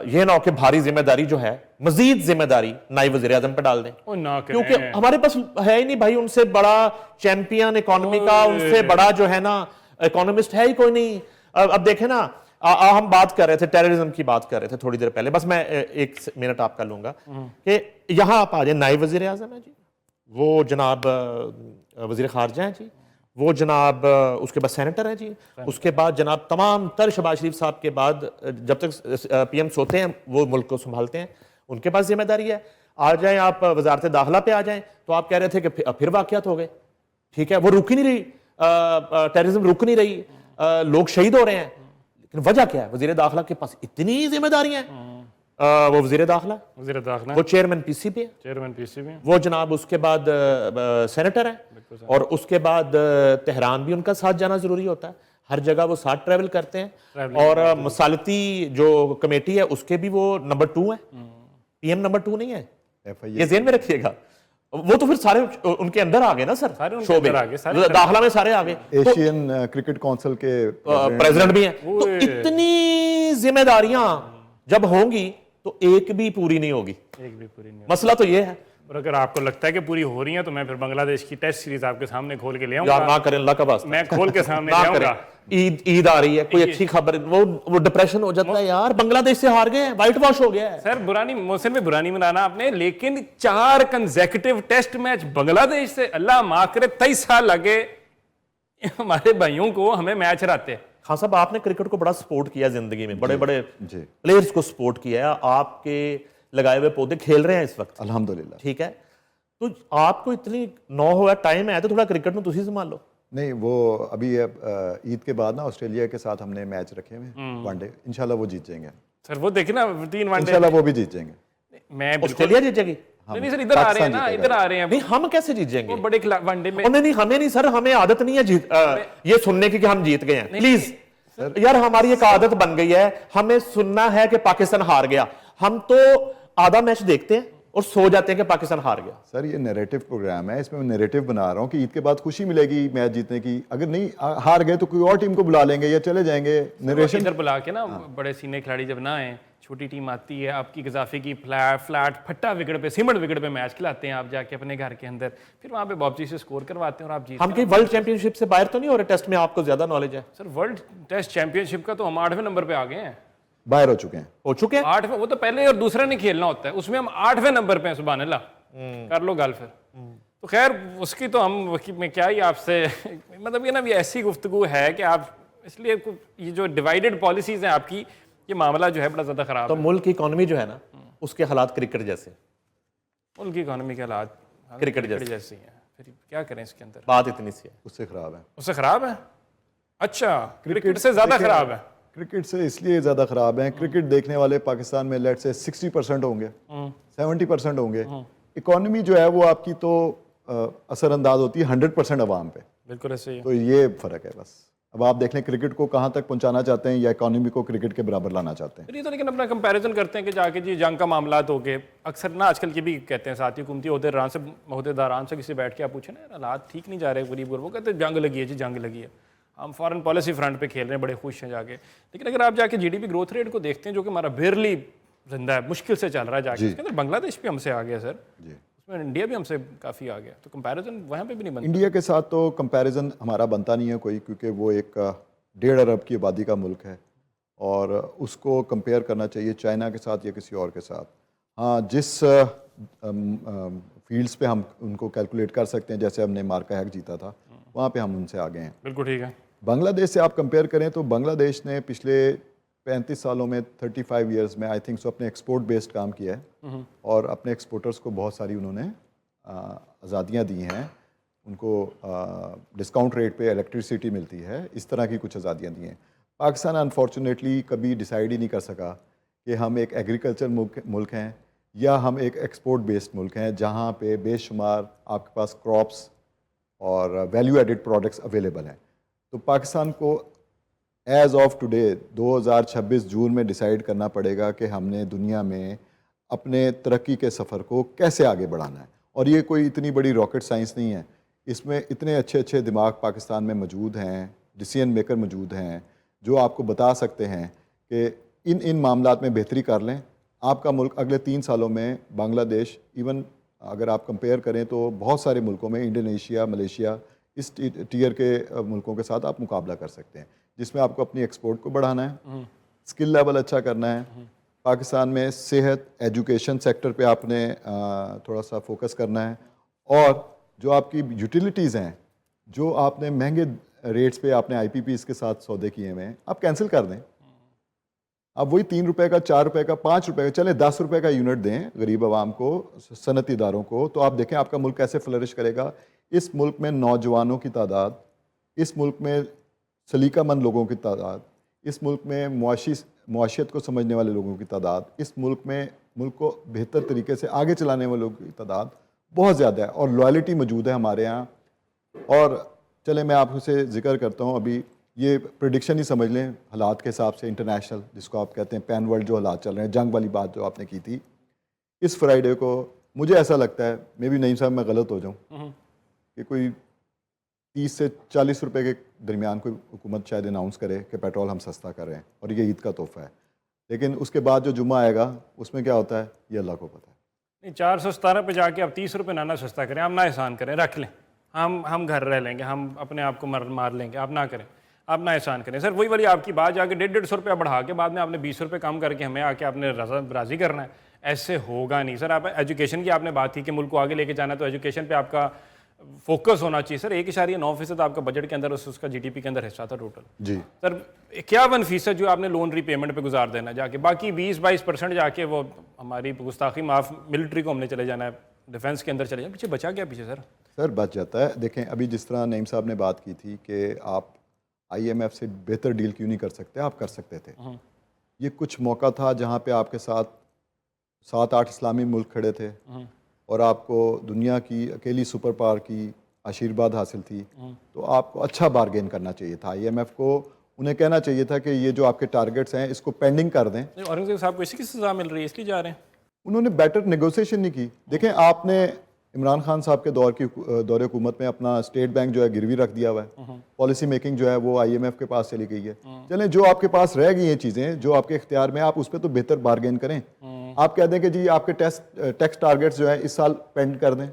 यह ना हो कि भारी जिम्मेदारी जो है, मजीद जिम्मेदारी नायब वजीर आजम पर डाल दें, क्योंकि हमारे पास है ही नहीं भाई उनसे बड़ा चैंपियन इकोनॉमी का, उनसे बड़ा जो है ना इकोनॉमिस्ट है ही कोई नहीं। अब देखें ना, हम बात कर रहे थे, टेररिज्म की बात कर रहे थे थोड़ी देर पहले, बस मैं 1 मिनट आपका लूंगा कि यहां आप आ जाए, नायब वजीर आजम है जी, वो जनाब वजीर खारजा हैं जी, वो जनाब उसके बाद सेनेटर हैं जी, उसके बाद जनाब तमाम तर शहबाज शरीफ साहब के बाद जब तक पीएम सोते हैं वो मुल्क को संभालते हैं, उनके पास जिम्मेदारी है। आ जाएं आप वजारत दाखिला पे आ जाएं, तो आप कह रहे थे कि फिर वाकयात हो गए। ठीक है, वो रुक ही नहीं रही, टेररिज्म रुक नहीं रही, लोग शहीद हो रहे हैं, लेकिन वजह क्या है? वजीर दाखिला के पास इतनी जिम्मेदारियां हैं, वो वजीर दाखिला, वो चेयरमैन पीसीबी है, वो जनाब उसके बाद सेनेटर है, और उसके बाद तेहरान भी उनका साथ जाना जरूरी होता है, हर जगह वो साथ ट्रैवल करते हैं। और मसालती जो कमेटी है उसके भी वो नंबर 2 है, पीएम नंबर 2 नहीं है, ये ज़हन में रखिएगा। वो तो फिर सारे उनके अंदर आ गए ना सर, शोबे दाखिला में सारे आ गए,
एशियन क्रिकेट काउंसिल के
प्रेसिडेंट भी हैं। तो इतनी जिम्मेदारियां जब होंगी तो एक भी पूरी नहीं होगी, मसला तो ये है।
और अगर आपको लगता है कि पूरी हो रही है तो मैं फिर बांग्लादेश की टेस्ट सीरीज आपके सामने खोल के ले आऊंगा।
यार ना करें, अल्लाह का वास्ता,
मैं खोल के सामने ले आऊंगा।
ईद आ रही है, कोई अच्छी खबर, वो डिप्रेशन हो जाता है यार, बांग्लादेश से हार गए, व्हाइट वॉश हो गया है।
सर बुरानी मौसम में बुरानी मनाना आपने, लेकिन 4 कंसेक्यूटिव टेस्ट मैच बांग्लादेश से, अल्लाह माफ करे 23 साल लगे हमारे भाइयों को हमें मैच हराते।
खान साहब आपने क्रिकेट को बड़ा सपोर्ट किया जिंदगी में, बड़े बड़े प्लेयर्स को सपोर्ट किया है, आपके लगाए हुए पौधे खेल रहे हैं इस वक्त
अल्हम्दुलिल्लाह।
ठीक है, तो आपको इतनी 9 हुआ टाइम है तो थोड़ा क्रिकेट में तुसी संभाल लो।
नहीं, वो अभी ईद के बाद ना ऑस्ट्रेलिया के साथ हमने मैच रखे हुए वनडे, इंशाल्लाह वो जीत जाएंगे
सर। वो देखे ना 3 वनडे,
इंशाल्लाह वो भी जीत जाएंगे।
मैं
ऑस्ट्रेलिया जीत जाएगी?
नहीं सर, इधर आ रहे हैं ना, इधर आ रहे हैं।
नहीं, हम कैसे जीत जाएंगे
बड़े वनडे में?
नहीं, हमें नहीं सर, हमें आदत नहीं है ये सुनने की कि हम जीत गए हैं। प्लीज यार, हमारी एक आदत बन गई है, हमें सुनना है कि पाकिस्तान हार गया। हम तो आधा मैच देखते हैं और सो जाते हैं कि पाकिस्तान हार गया।
सर ये नैरेटिव प्रोग्राम है, इसमें मैं नैरेटिव बना रहा हूँ कि ईद के बाद खुशी मिलेगी मैच जीतने की, अगर नहीं हार गए तो कोई और टीम को बुला लेंगे या चले जाएंगे। नरेशन
इधर बुला के ना बड़े सीनियर खिलाड़ी जब ना आए, छोटी टीम आती है आपकी गजाफी की, फ्लैट फट्टा विकेट पे, सीमट विकेट पे मैच खिलाते हैं आप जाके अपने घर के अंदर, फिर वहां पे बापजी से स्कोर करवाते हैं और आप जीतते हैं।
हम कहीं वर्ल्ड चैंपियनशिप से बाहर तो नहीं हो रहे? टेस्ट में आपको ज्यादा नॉलेज है
सर। वर्ल्ड टेस्ट चैंपियनशिप का तो हम 8वें नंबर पे आ गए हैं,
बाहर हो चुके हैं।
8वें, वो तो पहले और दूसरा नहीं खेलना होता है, उसमें हम 8वें नंबर पे हैं। सुभान अल्लाह, कर लो गल फिर। तो तो खैर उसकी तो हम मैं क्या ही आपसे मतलब ये ना भी ऐसी गुफ्तगू है कि आप इसलिए ये जो डिवाइडेड पॉलिसीज हैं आपकी, ये मामला जो है बड़ा ज़्यादा ख़राब
तो
है।
मुल्क की इकोनॉमी जो है ना, उसके हालात क्रिकेट जैसे,
उनकी इकोनॉमी के हालात
क्रिकेट
जैसी हैं, फिर क्या करें इसके अंदर?
बात इतनी सी है।
उससे ख़राब है।
उससे ख़राब है? अच्छा, क्रिकेट से ज़्यादा ख़राब है?
क्रिकेट से इसलिए ज़्यादा ख़राब है, क्रिकेट देखने वाले पाकिस्तान में लेट से 60% होंगे, 70% होंगे। इकोनॉमी जो है वो आपकी तो असरअंदाज होती है 100% अवाम पे।
बिल्कुल ऐसे ही है।
तो ये फ़र्क है बस। अब आप देख लें क्रिकेट को कहाँ तक पहुँचाना चाहते हैं या इकोनॉमी को क्रिकेट के बराबर लाना चाहते हैं।
फिर ये तो लेकिन अपना कंपैरिजन करते हैं कि जाके जी जंग का मामला हो गए, अक्सर ना आजकल ये भी कहते हैं साथी हुकूमती अहदेदारान से किसी बैठ के आप पूछे ना, हालात ठीक नहीं जा रहे गरीब गुरबों, कहते हैं जंग लगी है जी, जंग लगी है, हम फॉरेन पॉलिसी फ्रंट पे खेल रहे हैं, बड़े खुश हैं जाके। लेकिन अगर आप जाके जीडीपी ग्रोथ रेट को देखते हैं जो कि हमारा बेरली जिंदा है, मुश्किल से चल रहा है जाके, उसके अंदर बांग्लादेश भी हमसे आ गया सर, उसमें इंडिया भी हमसे काफ़ी आ गया, तो कंपैरिजन वहाँ पे भी नहीं बनता।
इंडिया के साथ तो कंपैरिजन हमारा बनता नहीं है कोई, क्योंकि वो एक 1.5 अरब की आबादी का मुल्क है और उसको कंपेयर करना चाहिए चाइना के साथ या किसी और के साथ। हाँ, जिस फील्ड्स पे हम उनको कैलकुलेट कर सकते हैं, जैसे हमने मार्का हैक जीता था, वहाँ पे हम उनसे आगे हैं।
बिल्कुल ठीक है।
बांग्लादेश से आप कंपेयर करें तो बांग्लादेश ने पिछले 35 सालों में 35 ईयर्स में आई थिंक सो अपने एक्सपोर्ट बेस्ड काम किया है और अपने एक्सपोर्टर्स को बहुत सारी उन्होंने आज़ादियाँ दी हैं, उनको डिस्काउंट रेट पे इलेक्ट्रिसिटी मिलती है, इस तरह की कुछ आज़ादियाँ दी हैं। पाकिस्तान अनफॉर्चुनेटली कभी डिसाइड ही नहीं कर सका कि हम एक एग्रीकल्चर मुल्क हैं या हम एक एक्सपोर्ट बेस्ड मुल्क हैं, जहाँ पे बेशुमार आपके पास क्रॉप्स और वैल्यू एडिड प्रोडक्ट्स अवेलेबल हैं। तो पाकिस्तान को एज ऑफ टुडे 2026 जून में डिसाइड करना पड़ेगा कि हमने दुनिया में अपने तरक्की के सफ़र को कैसे आगे बढ़ाना है। और ये कोई इतनी बड़ी रॉकेट साइंस नहीं है, इसमें इतने अच्छे अच्छे दिमाग पाकिस्तान में मौजूद हैं, डिसीजन मेकर मौजूद हैं, जो आपको बता सकते हैं कि इन मामलात में बेहतरी कर लें। आपका मुल्क अगले 3 सालों में बांग्लादेश, इवन अगर आप कंपेयर करें तो बहुत सारे मुल्कों में, इंडोनेशिया, मलेशिया, इस टीयर के मुल्कों के साथ आप मुकाबला कर सकते हैं, जिसमें आपको अपनी एक्सपोर्ट को बढ़ाना है, स्किल लेवल अच्छा करना है। पाकिस्तान में सेहत, एजुकेशन सेक्टर पे आपने थोड़ा सा फोकस करना है, और जो आपकी यूटिलिटीज़ हैं, जो आपने महंगे रेट्स पे आपने IPPs के साथ सौदे किए हुए हैं, आप कैंसिल कर दें। आप वही 3 रुपये का, 4 रुपये का, 5 रुपये का, चले 10 रुपये का यूनिट दें गरीब आवाम को, सनती इदारों को, तो आप देखें आपका मुल्क कैसे फ्लरिश करेगा। इस मुल्क में नौजवानों की तादाद, इस मुल्क में सलीकामंद लोगों की तादाद, इस मुल्क में मुआशियत को समझने वाले लोगों की तादाद, इस मुल्क में मुल्क को बेहतर तरीके से आगे चलाने वाले लोगों की तादाद बहुत ज़्यादा है, और लॉयल्टी मौजूद है हमारे यहाँ। और चले मैं आपसे जिक्र करता हूँ, अभी ये प्रेडिक्शन ही समझ लें हालात के हिसाब से, इंटरनेशनल जिसको आप कहते हैं पैन वर्ल्ड, जो हालात चल रहे हैं, जंग वाली बात जो आपने की थी, इस फ्राइडे को मुझे ऐसा लगता है, मे बी नईम साहब मैं गलत हो जाऊँ, कि कोई 30 से 40 रुपए के दरमियान कोई हुकूमत शायद अनाउंस करे कि पेट्रोल हम सस्ता कर रहे हैं, और ये ईद का तोहफा है। लेकिन उसके बाद जो जुम्मा आएगा उसमें क्या होता है ये अल्लाह को पता है।
नहीं, 417 पे जाके अब 30 रुपये ना सस्ता करें, आप ना एहसान करें, रख लें, हम घर रह लेंगे, हम अपने आप को मार लेंगे, आप ना करें, आप ना एहसान करें। सर वही वाली आपकी बात, जाके 150 रुपया बढ़ा के बाद में आपने 20 रुपये कम करके हमें आके आपने राज़ी करना है, ऐसे होगा नहीं सर। आप एजुकेशन की आपने बात की कि मुल्क को आगे लेके जाना है, तो एजुकेशन पे आपका फोकस होना चाहिए सर। 1.9% आपका बजट के अंदर उसका GDP के अंदर हिस्सा था टोटल
जी
सर। 51% जो आपने लोन रीपेमेंट पे गुजार देना जाके, बाकी 20-22% जाके वो हमारी गुस्ताखी माफ, मिलिट्री को हमने चले जाना है, डिफेंस के अंदर चले जाना, पीछे बचा क्या पीछे सर?
सर बच जाता है। देखें अभी जिस तरह नईम साहब ने बात की थी कि आप IMF से बेहतर डील क्यों नहीं कर सकते, आप कर सकते थे। ये कुछ मौका था जहाँ पे आपके साथ 7-8 इस्लामी मुल्क खड़े थे और आपको दुनिया की अकेली सुपर पावर की आशीर्वाद हासिल थी, तो आपको अच्छा बारगेन करना चाहिए था। IMF को उन्हें कहना चाहिए था कि ये जो आपके टारगेट्स हैं इसको पेंडिंग कर दें।
औरंगजेब साहब को इसी की सजा मिल रही है, इसलिए जा रहे हैं।
उन्होंने बेटर नेगोशिएशन नहीं की। देखें आपने इमरान खान साहब के दौरे हुकूमत में अपना स्टेट बैंक जो है गिरवी रख दिया हुआ है, पॉलिसी मेकिंग जो है वो IMF के पास चली गई है। चलें जो आपके पास रह गई हैं चीज़ें जो आपके इख्तियार में, आप उस पर तो बेहतर बारगेन करें। आप कह दें कि जी आपके टैक्स टारगेट्स जो है इस साल पेंड कर दें,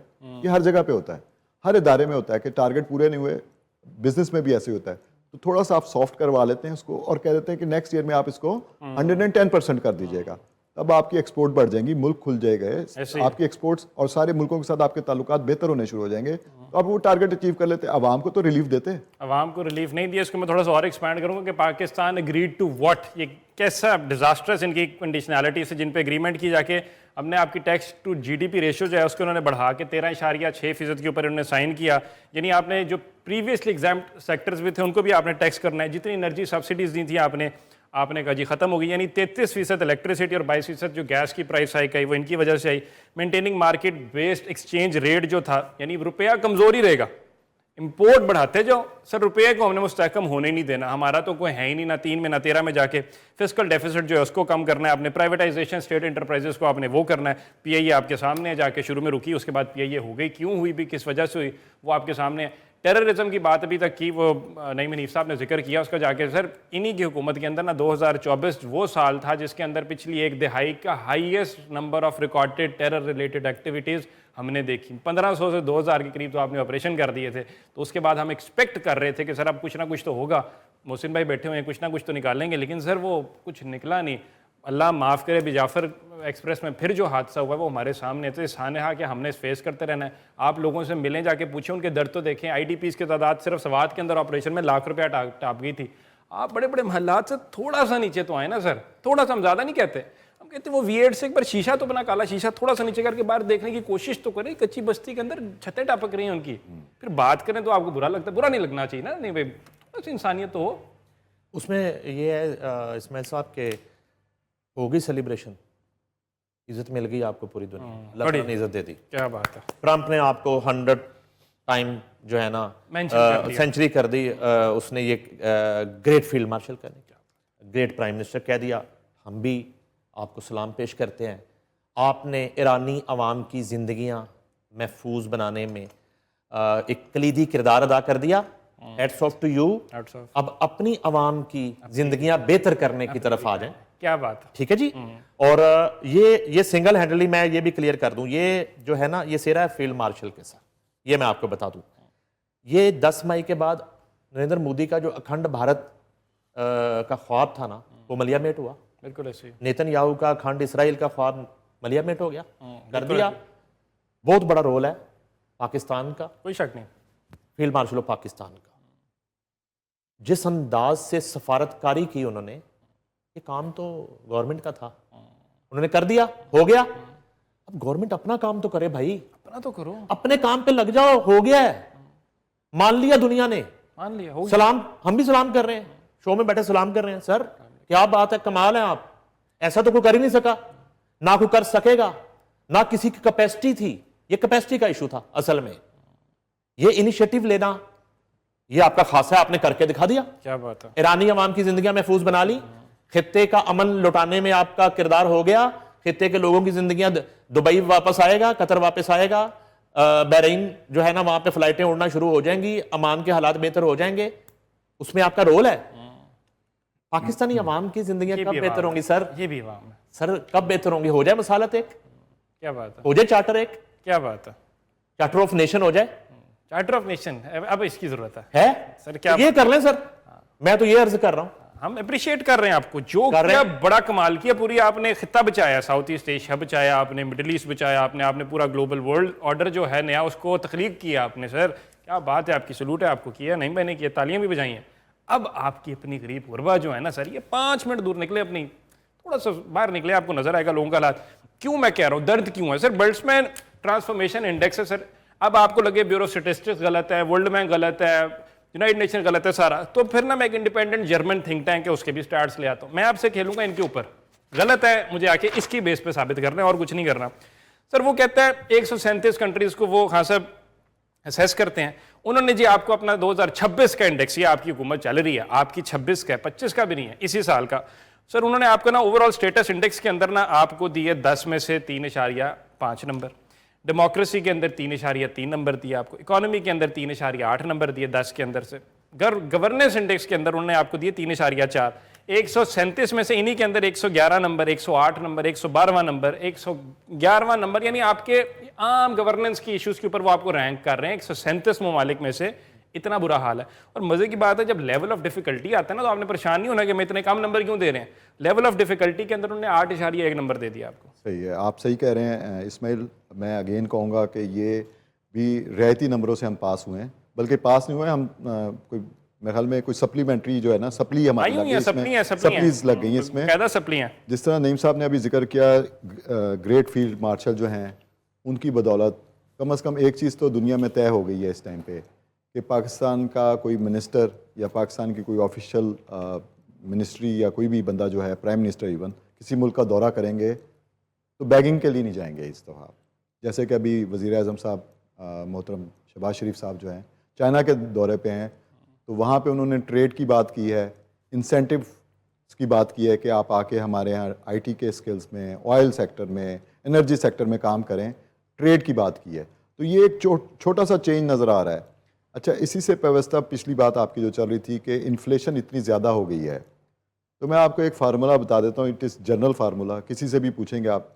ये हर जगह पे होता है, हर इदारे में होता है कि टारगेट पूरे नहीं हुए, बिजनेस में भी ऐसे होता है। तो थोड़ा सा आप सॉफ्ट करवा लेते हैं उसको और कह देते हैं कि नेक्स्ट ईयर में आप इसको 110% कर दीजिएगा। तब आपकी एक्सपोर्ट बढ़ जाएंगी, मुल्क खुल जाएगा,
ऐसे ही।
आपकी एक्सपोर्ट्स और सारे मुल्कों के साथ आपके ताल्लुकात बेहतर होने शुरू हो जाएंगे, तो आप वो टारगेट अचीव कर लेते हैं। अवाम को तो रिलीफ देते।
अवाम को रिलीफ नहीं दिया, इसको मैं थोड़ा सा और एक्सपैंड करूंगा कि पाकिस्तान एग्रीड टू व्हाट, ये कैसा डिजास्टर्स इनकी कंडीशनैलिटी से जिन पे एग्रीमेंट की जाके हमने आपकी टैक्स टू जीडीपी रेशियो जो है उसको उन्होंने बढ़ा के 13.6% के ऊपर उन्होंने साइन किया। यानी आपने जो प्रीवियसली एग्जाम सेक्टर्स भी थे उनको भी आपने टैक्स करना है। जितनी एनर्जी सब्सिडीज दी थी आपने कहा जी खत्म हो गई। यानी 33% इलेक्ट्रिसिटी और 22% जो गैस की प्राइस हाइक आई वो इनकी वजह से आई। Maintaining market based exchange rate जो था, यानी रुपया कमजोर ही रहेगा, इंपोर्ट बढ़ाते जाओ सर, रुपये को हमने मुस्तहकम होने नहीं देना। हमारा तो कोई है ही नहीं, ना 3 में ना 13 में जाके फिस्कल डेफिसिट जो है उसको कम करना है आपने। प्राइवेटाइजेशन स्टेट इंटरप्राइजेस को आपने वो करना है। पीआईए आपके सामने है, जाके शुरू में रुकी, उसके बाद पीआईए हो गई, क्यों हुई भी, किस वजह से हुई, वो आपके सामने है। टेररिज्म की बात अभी तक की, वो नईम हनीफ साहब ने जिक्र किया उसका जाके। सर इन्हीं की हुकूमत के अंदर ना 2024 वो साल था जिसके अंदर पिछली एक दिहाई का highest number of recorded terror related activities हमने देखी। 1500 से 2000 के करीब तो आपने ऑपरेशन कर दिए थे। तो उसके बाद हम एक्सपेक्ट कर रहे थे कि सर अब कुछ ना कुछ तो होगा, मोहसिन भाई बैठे हुए हैं, कुछ ना कुछ तो निकालेंगे, लेकिन सर वो कुछ निकला नहीं। अल्लाह माफ़ करे, बिजाफर एक्सप्रेस में फिर जो हादसा हुआ वो हमारे सामने थे। सानहा कि हमने फेस करते रहना है। आप लोगों से मिलें, जाके पूछें, उनके दर्द तो देखें। आईडीपीज़ की तादाद सिर्फ सवात के अंदर ऑपरेशन में लाख रुपया टाप गई थी। आप बड़े बड़े महल्लात से थोड़ा सा नीचे तो आए ना सर, थोड़ा सा, हम ज़्यादा नहीं कहते, हम कहते वो V8 से एक बार शीशा तो बना, काला शीशा थोड़ा सा नीचे करके बाहर देखने की कोशिश तो करें। कच्ची बस्ती के अंदर छतें टपक रही हैं उनकी, फिर बात करें तो आपको बुरा लगता है। बुरा नहीं लगना चाहिए ना, नहीं भाई बस इंसानियत तो हो।
उसमें ये है इस्माइल साहब के होगी सेलिब्रेशन, इज्जत मिल गई आपको पूरी दुनिया, अल्लाह ने इज्जत दे दी।
क्या बात है।
ट्रंप ने आपको 100 टाइम जो है ना सेंचुरी कर दी, उसने ये ग्रेट फील्ड मार्शल करने का, ग्रेट प्राइम मिनिस्टर कह दिया। हम भी आपको सलाम पेश करते हैं। आपने ईरानी अवाम की ज़िंदगियां महफूज बनाने में एक कलीदी किरदार अदा कर दिया। Hats off to you. अब अपनी अवाम की ज़िंदगियां बेहतर करने की तरफ आ जाएं।
क्या बात है।
ठीक है जी। और ये सिंगल हैंडली, मैं ये भी क्लियर कर दूं, ये जो है ना ये सेरा है फील्ड मार्शल के साथ, ये मैं आपको बता दूं। ये 10 मई के बाद नरेंद्र मोदी का जो अखंड भारत का ख्वाब था ना, वो मलियामेट हुआ।
बिल्कुल ऐसे ही।
नेतन्याहू का अखंड इसराइल का ख्वाब मलियामेट हो गया, कर दिया। बहुत बड़ा रोल है पाकिस्तान का,
कोई शक नहीं,
फील्ड मार्शल ऑफ पाकिस्तान का। जिस अंदाज से सफारतकारी की उन्होंने, ये काम तो गवर्नमेंट का था, उन्होंने कर दिया, हो गया। अब गवर्नमेंट अपना काम तो करे भाई,
अपना तो करो,
अपने काम पे लग जाओ। हो गया है, मान लिया दुनिया ने,
मान लिया, हो
सलाम, हम भी सलाम कर रहे हैं, शो में बैठे सलाम कर रहे हैं। सर क्या बात है, कमाल है आप, ऐसा तो कोई कर ही नहीं सका, ना कोई कर सकेगा, ना किसी की कैपेसिटी थी। ये कैपेसिटी का इशू था असल में। ये इनिशिएटिव लेना, ये आपका खासा है, आपने करके दिखा दिया।
क्या बात है।
ईरानी अवाम की जिंदगी महफूज बना ली, खित्ते का अमन लौटाने में आपका किरदार हो गया। खित्ते के लोगों की जिंदगियां, दुबई वापस आएगा, कतर वापस आएगा, बहरीन जो है ना वहां पे फ्लाइटें उड़ना शुरू हो जाएंगी, अमान के हालात बेहतर हो जाएंगे। उसमें आपका रोल है। पाकिस्तानी अवाम की जिंदगियां कब बेहतर होंगी सर?
ये भी अवाम है
सर, कब बेहतर होंगी? हो जाए मसालत एक,
क्या बात है,
हो जाए चार्टर एक,
क्या बात है,
चार्टर ऑफ नेशन हो जाए।
चार्टर ऑफ नेशन अब इसकी जरूरत
है
सर। क्या
ये कर लें सर, मैं तो ये अर्ज कर रहा हूं।
हम अप्रिशिएट कर रहे हैं आपको, जो क्या बड़ा कमाल किया। पूरी आपने खिता बचाया, साउथ ईस्ट एशिया बचाया आपने, मिडिल ईस्ट बचाया आपने पूरा ग्लोबल वर्ल्ड ऑर्डर जो है नया उसको तख्लीक किया आपने। सर क्या बात है आपकी, सलूट है आपको, किया नहीं मैंने किया, तालियां भी बजाई हैं। अब आपकी अपनी गरीब गुरबा जो है ना सर, ये 5 मिनट दूर निकले, अपनी थोड़ा सा बाहर निकले, आपको नजर आएगा लोगों का हालात। क्यों मैं कह रहा हूँ, दर्द क्यों है सर? बर्ड्समैन ट्रांसफॉर्मेशन इंडेक्स है सर। अब आपको लगे ब्यूरो स्टेटिस्टिक्स गलत है, वर्ल्ड बैंक गलत है, यूनाइटेड नेशन गलत है सारा, तो फिर ना मैं एक इंडिपेंडेंट जर्मन थिंक टैंक है उसके भी स्टार्ट्स ले आता हूँ। मैं आपसे खेलूंगा इनके ऊपर, गलत है मुझे आके इसकी बेस पे साबित करना है और कुछ नहीं करना। सर वो कहता है 137 कंट्रीज को वो खान साहब असेस करते हैं। उन्होंने जी आपको अपना 2026 का इंडेक्स, ये आपकी हुकूमत चल रही है, आपकी 26 का है, 25 का भी नहीं है, इसी साल का। सर उन्होंने आपको ना ओवरऑल स्टेटस इंडेक्स के अंदर ना आपको दिए 10 में से 3.5 नंबर, डेमोक्रेसी के अंदर 3.3 नंबर दिया आपको, इकोनॉमी के अंदर 3.8 नंबर दिए 10 के अंदर से, गवर्नेंस इंडेक्स के अंदर उन्होंने आपको दिए 3.4, 137 में से इन्हीं के अंदर 111 नंबर, 108 नंबर, 112वां नंबर, 111वां नंबर, यानी आपके आम गवर्नेंस की इश्यूज के ऊपर वो आपको रैंक कर रहे हैं 137 ममालिक में से इतना बुरा हाल है। और मज़े की बात है, जब लेवल ऑफ डिफिकल्टी आता है ना, तो आपने परेशान नहीं होना कि मैं इतने कम नंबर क्यों दे रहे हैं। लेवल ऑफ डिफिकल्टी के अंदर उन्होंने 8.1 नंबर दे दिया आपको।
सही है, आप सही कह रहे हैं इस्माइल। मैं अगेन कहूँगा कि ये भी रियायती नंबरों से हम पास हुए हैं, बल्कि पास नहीं हुए हम, कोई मेरे ख्याल में कोई सप्लीमेंट्री जो है ना, सप्ली हमारी लग गई इसमें, सप्लीज लग गई इसमें,
कायदा सप्ली हैं।
जिस तरह नईम साहब ने अभी जिक्र किया, ग्रेट फील्ड मार्शल जो हैं उनकी बदौलत कम से कम एक चीज़ तो दुनिया में तय हो गई है इस टाइम पे कि पाकिस्तान का कोई मिनिस्टर या पाकिस्तान की कोई ऑफिशियल मिनिस्ट्री या कोई भी बंदा जो है, प्राइम मिनिस्टर इवन, किसी मुल्क का दौरा करेंगे तो बैगिंग के लिए नहीं जाएंगे इस दफ़ा। जैसे कि अभी वज़ीर आज़म साहब मोहतरम शहबाज शरीफ साहब जो हैं चाइना के दौरे पे हैं, तो वहाँ पे उन्होंने ट्रेड की बात की है, इंसेंटिव की बात की है कि आप आके हमारे यहाँ आईटी के स्किल्स में, ऑयल सेक्टर में, एनर्जी सेक्टर में काम करें, ट्रेड की बात की है। तो ये एक छोटा सा चेंज नज़र आ रहा है। अच्छा, इसी से व्यवस्था पिछली बात आपकी जो चल रही थी कि इन्फ्लेशन इतनी ज़्यादा हो गई है, तो मैं आपको एक फार्मूला बता देता हूँ। इट इज़ जनरल फार्मूला, किसी से भी पूछेंगे आप,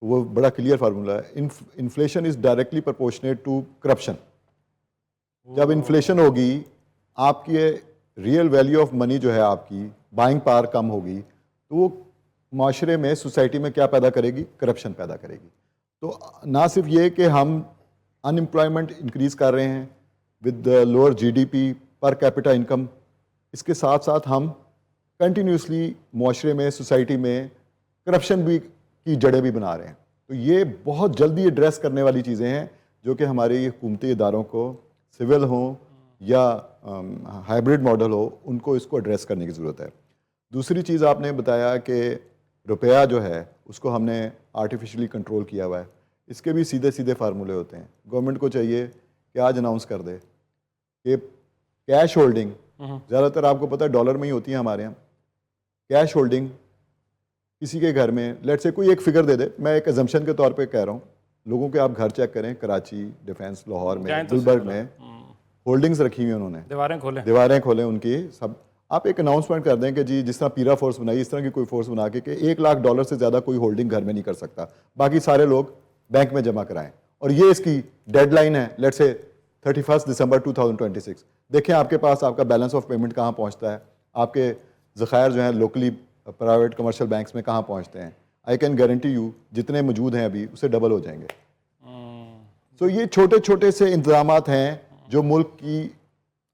वो बड़ा क्लियर फार्मूला है। Inflation is directly proportionate to corruption. जब इन्फ्लेशन होगी, आपकी रियल वैल्यू ऑफ मनी जो है, आपकी बाइंग पावर कम होगी, तो वो माशरे में, सोसाइटी में क्या पैदा करेगी? करप्शन पैदा करेगी। तो ना सिर्फ ये कि हम अनएम्प्लॉयमेंट इंक्रीज़ कर रहे हैं with lower GDP per capita income, इसके साथ साथ हम कंटिन्यूसली माशरे में, सोसाइटी में करप्शन भी की जड़ें भी बना रहे हैं। तो ये बहुत जल्दी एड्रेस करने वाली चीज़ें हैं जो कि हमारे हुकूमती इदारों को, सिविल हों या हाइब्रिड मॉडल हो, उनको इसको एड्रेस करने की ज़रूरत है। दूसरी चीज़ आपने बताया कि रुपया जो है उसको हमने आर्टिफिशियली कंट्रोल किया हुआ है। इसके भी सीधे सीधे फार्मूले होते हैं। गवर्नमेंट को चाहिए कि आज अनाउंस कर दे कि कैश होल्डिंग, ज़्यादातर आपको पता है डॉलर में ही होती है हमारे यहाँ, कैश होल्डिंग किसी के घर में, लेट से कोई एक फिगर दे दे, मैं एक एजम्पशन के तौर पे कह रहा हूँ, लोगों के आप घर चेक करें, कराची, डिफेंस, लाहौर में, गुलबर्ग में होल्डिंग्स रखी हुई उन्होंने, दीवारें खोलें उनकी सब। आप एक अनाउंसमेंट कर दें कि जी जिस तरह पीरा फोर्स बनाई, इस तरह की कोई फोर्स बना के कि $1 लाख से ज़्यादा कोई होल्डिंग घर में नहीं कर सकता, बाकी सारे लोग बैंक में जमा कराएं। और ये इसकी डेडलाइन है, लेट से 31 दिसंबर 2026। देखें आपके पास आपका बैलेंस ऑफ पेमेंट कहाँ पहुँचता है, आपके ज़खायर जो हैं लोकली प्राइवेट कमर्शियल बैंक्स में कहाँ पहुँचते हैं। आई कैन गारंटी यू जितने मौजूद हैं अभी उससे डबल हो जाएंगे। तो ये छोटे छोटे से इंतजामात हैं जो मुल्क की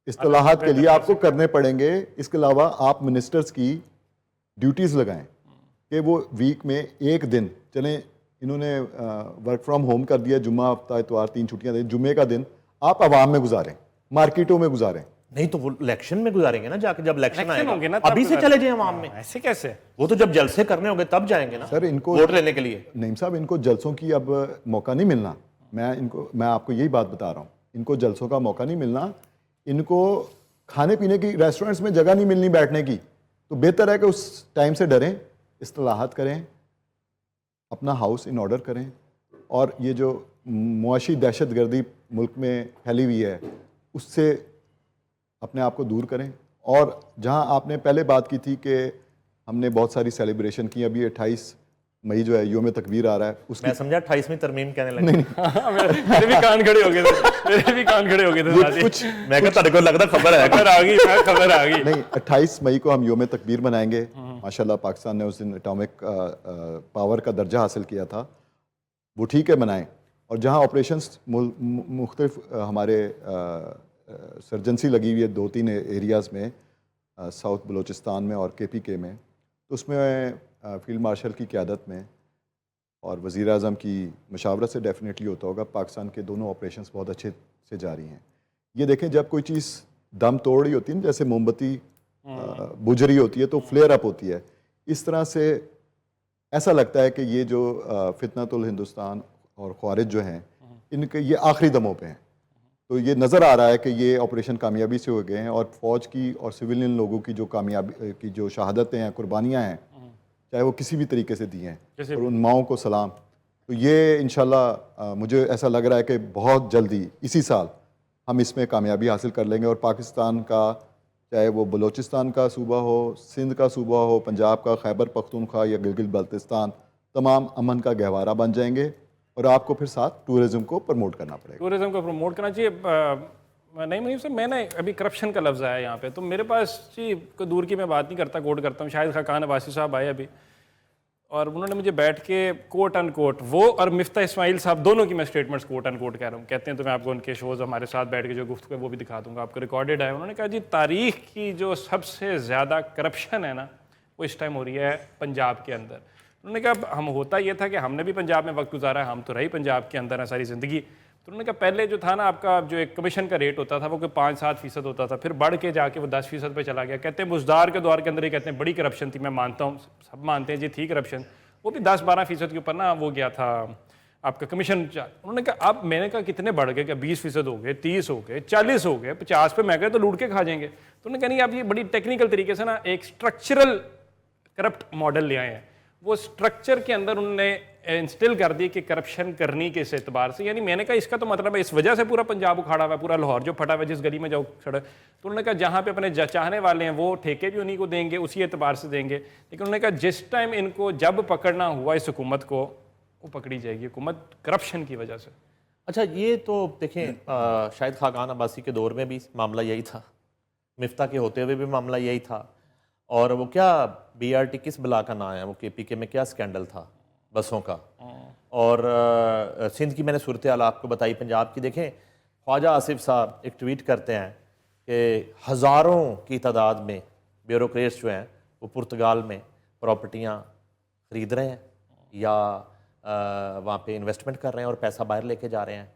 इस्तेलाहात के लिए आपको करने पड़ेंगे। इसके अलावा आप मिनिस्टर्स की ड्यूटीज़ लगाएं कि वो वीक में एक दिन चलें। इन्होंने वर्क फ्रॉम होम कर दिया, जुम्मा, हफ्ता, इतवार, 3 छुट्टियां दें। जुम्मे का दिन आप आवाम में गुजारें, मार्केटों में गुजारें।
नहीं तो वो इलेक्शन में गुजारेंगे ना, जाके जब इलेक्शन
होंगे ना,
आएगा, अभी से चले जाए आवाम में।
ऐसे कैसे? वो
तो जब जलसे करने होंगे तब जाएंगे ना
सर, इनको
वोट लेने के लिए।
नईम साहब, इनको जलसों की अब मौका नहीं मिलना। मैं आपको यही बात बता रहा हूँ, इनको जलसों का मौका नहीं मिलना। इनको खाने पीने की रेस्टोरेंट्स में जगह नहीं मिलनी बैठने की। तो बेहतर है कि उस टाइम से डरें, इस्तेलाहात करें, अपना हाउस इन ऑर्डर करें, और ये जो मुआशी दहशतगर्दी मुल्क में फैली हुई है उससे अपने आप को दूर करें। और जहां आपने पहले बात की थी कि हमने बहुत सारी सेलिब्रेशन की, अभी 28 मई जो है योम तकबीर आ रहा है, उसकी
मैं समझा 28वीं तरमीम कहने लगे।
मेरे भी कान खड़े हो गए थे, मेरे भी कान खड़े हो गए थे।
कुछ
मैं कहा तेरे को लगता खबर है,
खबर आ गई, खबर आ गई।
नहीं, 28 मई को हम योम तकबीर मनाएंगे। माशाल्लाह पाकिस्तान ने उस दिन एटॉमिक पावर का दर्जा हासिल किया था, वो ठीक है, मनाएं। और जहाँ ऑपरेशंस मुख्तलिफ हमारे सर्जेंसी लगी हुई है 2-3 एरियाज़ में, साउथ बलूचिस्तान में और KPK में, तो उसमें फील्ड मार्शल की क़यादत में और वज़ीर आज़म की मशावरत से डेफिनेटली होता होगा। पाकिस्तान के दोनों ऑपरेशंस बहुत अच्छे से जारी हैं। ये देखें, जब कोई चीज़ दम तोड़ रही होती है, जैसे मोमबत्ती बुझ रही होती है तो फ्लेयर अप होती है, इस तरह से ऐसा लगता है कि ये जो फितनतुल हिंदुस्तान और ख्वारिज जो हैं, इनके ये आखिरी दमों पे हैं। तो ये नज़र आ रहा है कि ये ऑपरेशन कामयाबी से हो गए हैं, और फ़ौज की और सिविलियन लोगों की जो कामयाबी की जो शहादतें हैं, कुर्बानियाँ हैं, चाहे वो किसी भी तरीके से दी हैं, और उन माओं को सलाम। तो ये इंशाल्लाह मुझे ऐसा लग रहा है कि बहुत जल्दी इसी साल हम इसमें कामयाबी हासिल कर लेंगे, और पाकिस्तान का, चाहे वो बलूचिस्तान का सूबा हो, सिंध का सूबा हो, पंजाब का, खैबर पख्तूनख्वा या गिलगित बल्तिस्तान, तमाम अमन का गहवारा बन जाएंगे। और आपको फिर साथ टूरिज़्म को प्रमोट करना पड़ेगा।
टूरिज़्म को प्रमोट करना चाहिए। नहीं नहीं सर, मैंने अभी करप्शन का लफ्ज़ आया यहाँ पे, तो मेरे पास जी कोई दूर की मैं बात नहीं करता, कोट करता हूँ, शाहिद खाकान अब्बासी साहब आए अभी और उन्होंने मुझे बैठ के कोट अन कोट, वो और मिफ्ता इस्माइल साहब दोनों की मैं स्टेटमेंट्स कोट अन कोट कह रहा हूँ, कहते हैं तो मैं आपको उनके शोज़ हमारे साथ बैठ के जो गुफ्तगू है वो भी दिखा दूंगा आपको, रिकॉर्डेड है। उन्होंने कहा जी तारीख की जो सबसे ज़्यादा करप्शन है ना वो इस टाइम हो रही है पंजाब के अंदर। उन्होंने कहा हम होता ये था कि हमने भी पंजाब में वक्त गुजारा है, हम तो रही पंजाब के अंदर है सारी ज़िंदगी। तो उन्होंने कहा पहले जो था ना आपका जो एक कमीशन का रेट होता था वो कोई 5-7% होता था, फिर बढ़ के जाके वो 10% पे चला गया। कहते हैं बुजदार के दौर के अंदर ही कहते हैं बड़ी करप्शन थी, मैं मानता हूँ, सब मानते हैं जी थी करप्शन, वो भी 10-12% के ऊपर ना वो गया था आपका कमीशन। उन्होंने कहा अब मैंने कहा कितने बढ़ गए, क्या 20% हो गए, 30 हो गए, 40 हो गए, 50 पे मैं कहा तो लूट के खा जाएंगे। तो उन्होंने कहा नहीं आप ये बड़ी टेक्निकल तरीके से ना एक स्ट्रक्चरल करप्ट मॉडल ले आए हैं, वो स्ट्रक्चर के अंदर उन्होंने इंस्टिल कर दी कि करप्शन करनी के इस एतबार से। यानी मैंने कहा इसका तो मतलब है इस वजह से पूरा पंजाब उखाड़ा हुआ है, पूरा लाहौर जो फटा हुआ है जिस गली में जाओ सड़क। तो उन्होंने कहा जहाँ पे अपने चाहने वाले हैं वो ठेके भी उन्हीं को देंगे, उसी एतबार से देंगे। लेकिन उन्होंने कहा जिस टाइम इनको जब पकड़ना हुआ इस हुकूमत को, वो पकड़ी जाएगी हुकूमत करप्शन की वजह से।
अच्छा, ये तो देखें शाहिद खाकान अब्बासी के दौर में भी मामला यही था, मिफ्ता के होते हुए भी मामला यही था। और वो क्या BRT किस बला का नाम है, वो KPK में क्या स्कैंडल था बसों का। और सिंध की मैंने सूरत हाल आपको बताई, पंजाब की देखें, ख्वाजा आसिफ साहब एक ट्वीट करते हैं कि हज़ारों की तादाद में ब्यूरोक्रेट्स जो हैं वो पुर्तगाल में प्रॉपर्टियाँ ख़रीद रहे हैं या वहाँ पे इन्वेस्टमेंट कर रहे हैं और पैसा बाहर लेके जा रहे हैं।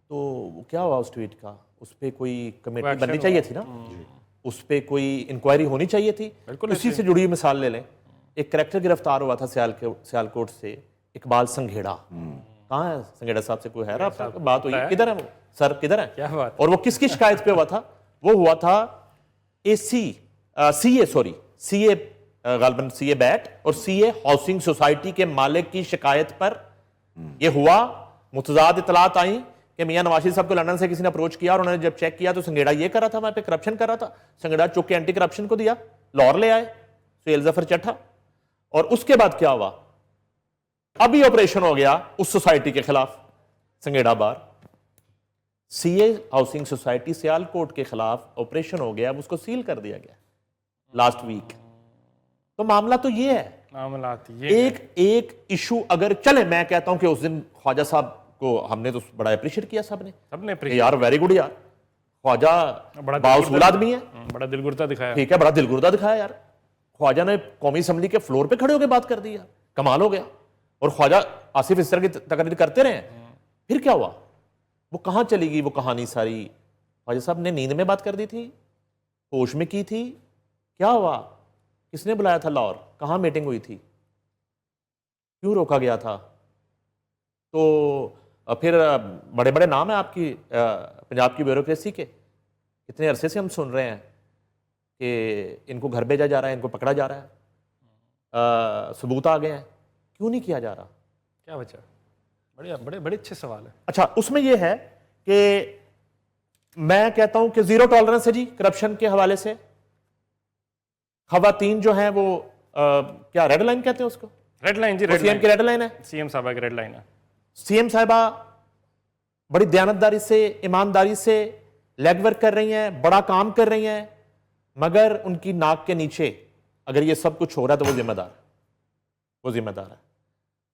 तो क्या हुआ उस ट्वीट का? उस पर कोई कमेटी बननी चाहिए थी ना, उस पर कोई इंक्वायरी होनी चाहिए थी। उसी से जुड़ी मिसाल ले लें, एक करैक्टर गिरफ्तार हुआ था सियालकोट से, इकबाल संघेड़ा। कहाँ है संघेड़ा साहब से कोई है आपका बात हुई? किधर है वो सर, किधर है?
क्या बात?
और वो किसकी शिकायत पे हुआ था? वो हुआ था CA गालबन CA बैट और CA हाउसिंग सोसाइटी के मालिक की शिकायत पर ये हुआ। मुतजाद इतलात आई कि मियां नवाज शरीफ साहब को लंदन से किसी ने अप्रोच किया और उन्होंने जब चेक किया तो संघेड़ा ये कर रहा था, वहां पे करप्शन कर रहा था। संघेड़ा चुप के एंटी करप्शन को दिया, लाहौर ले आए सुहेल जफर चट्ठा। और उसके बाद क्या हुआ? अभी ऑपरेशन हो गया उस सोसाइटी के खिलाफ, संघेड़ा बार CA हाउसिंग सोसाइटी सियालकोट के खिलाफ ऑपरेशन हो गया, अब उसको सील कर दिया गया लास्ट वीक। तो मामला तो ये है,
मामला ये
एक इशू अगर चले, मैं कहता हूं कि उस दिन ख्वाजा साहब को हमने तो बड़ा अप्रिशिएट किया सबने यार, वेरी गुड यार, ख्वाजा बाउसूल आदमी है,
बड़ा दिलगुर्दा दिखाया।
ठीक है, बड़ा दिलगुर्दा दिखाया यार। ख्वाजा ने कौमी असम्बली के फ्लोर पे खड़े होकर बात कर दी यार, कमाल हो गया। और ख्वाजा आसिफ इस तरह की तकरीर करते रहे। फिर क्या हुआ? वो कहाँ चली गई वो कहानी सारी? ख्वाजा साहब ने नींद में बात कर दी थी, होश में की थी? क्या हुआ? किसने बुलाया था लाहौर? कहाँ मीटिंग हुई थी? क्यों रोका गया था? तो फिर बड़े बड़े नाम हैं आपकी पंजाब की ब्यूरोक्रेसी के, कितने अरसे से हम सुन रहे हैं कि इनको घर भेजा जा रहा है, इनको पकड़ा जा रहा है, सबूत आ गए हैं, क्यों नहीं किया जा रहा?
क्या वजह? बढ़िया, बड़े बड़े अच्छे सवाल है।
अच्छा, उसमें यह है कि मैं कहता हूं कि जीरो टॉलरेंस है जी करप्शन के हवाले से। खवातीन जो हैं वो क्या रेड लाइन कहते हैं उसको?
रेड लाइन जी,
CM की रेड लाइन है,
CM साहबा की रेड लाइन है।
CM साहिबा बड़ी दयानतदारी से, ईमानदारी से लेग वर्क कर रही हैं, बड़ा काम कर रही हैं, मगर उनकी नाक के नीचे अगर ये सब कुछ हो रहा है तो वो जिम्मेदार है।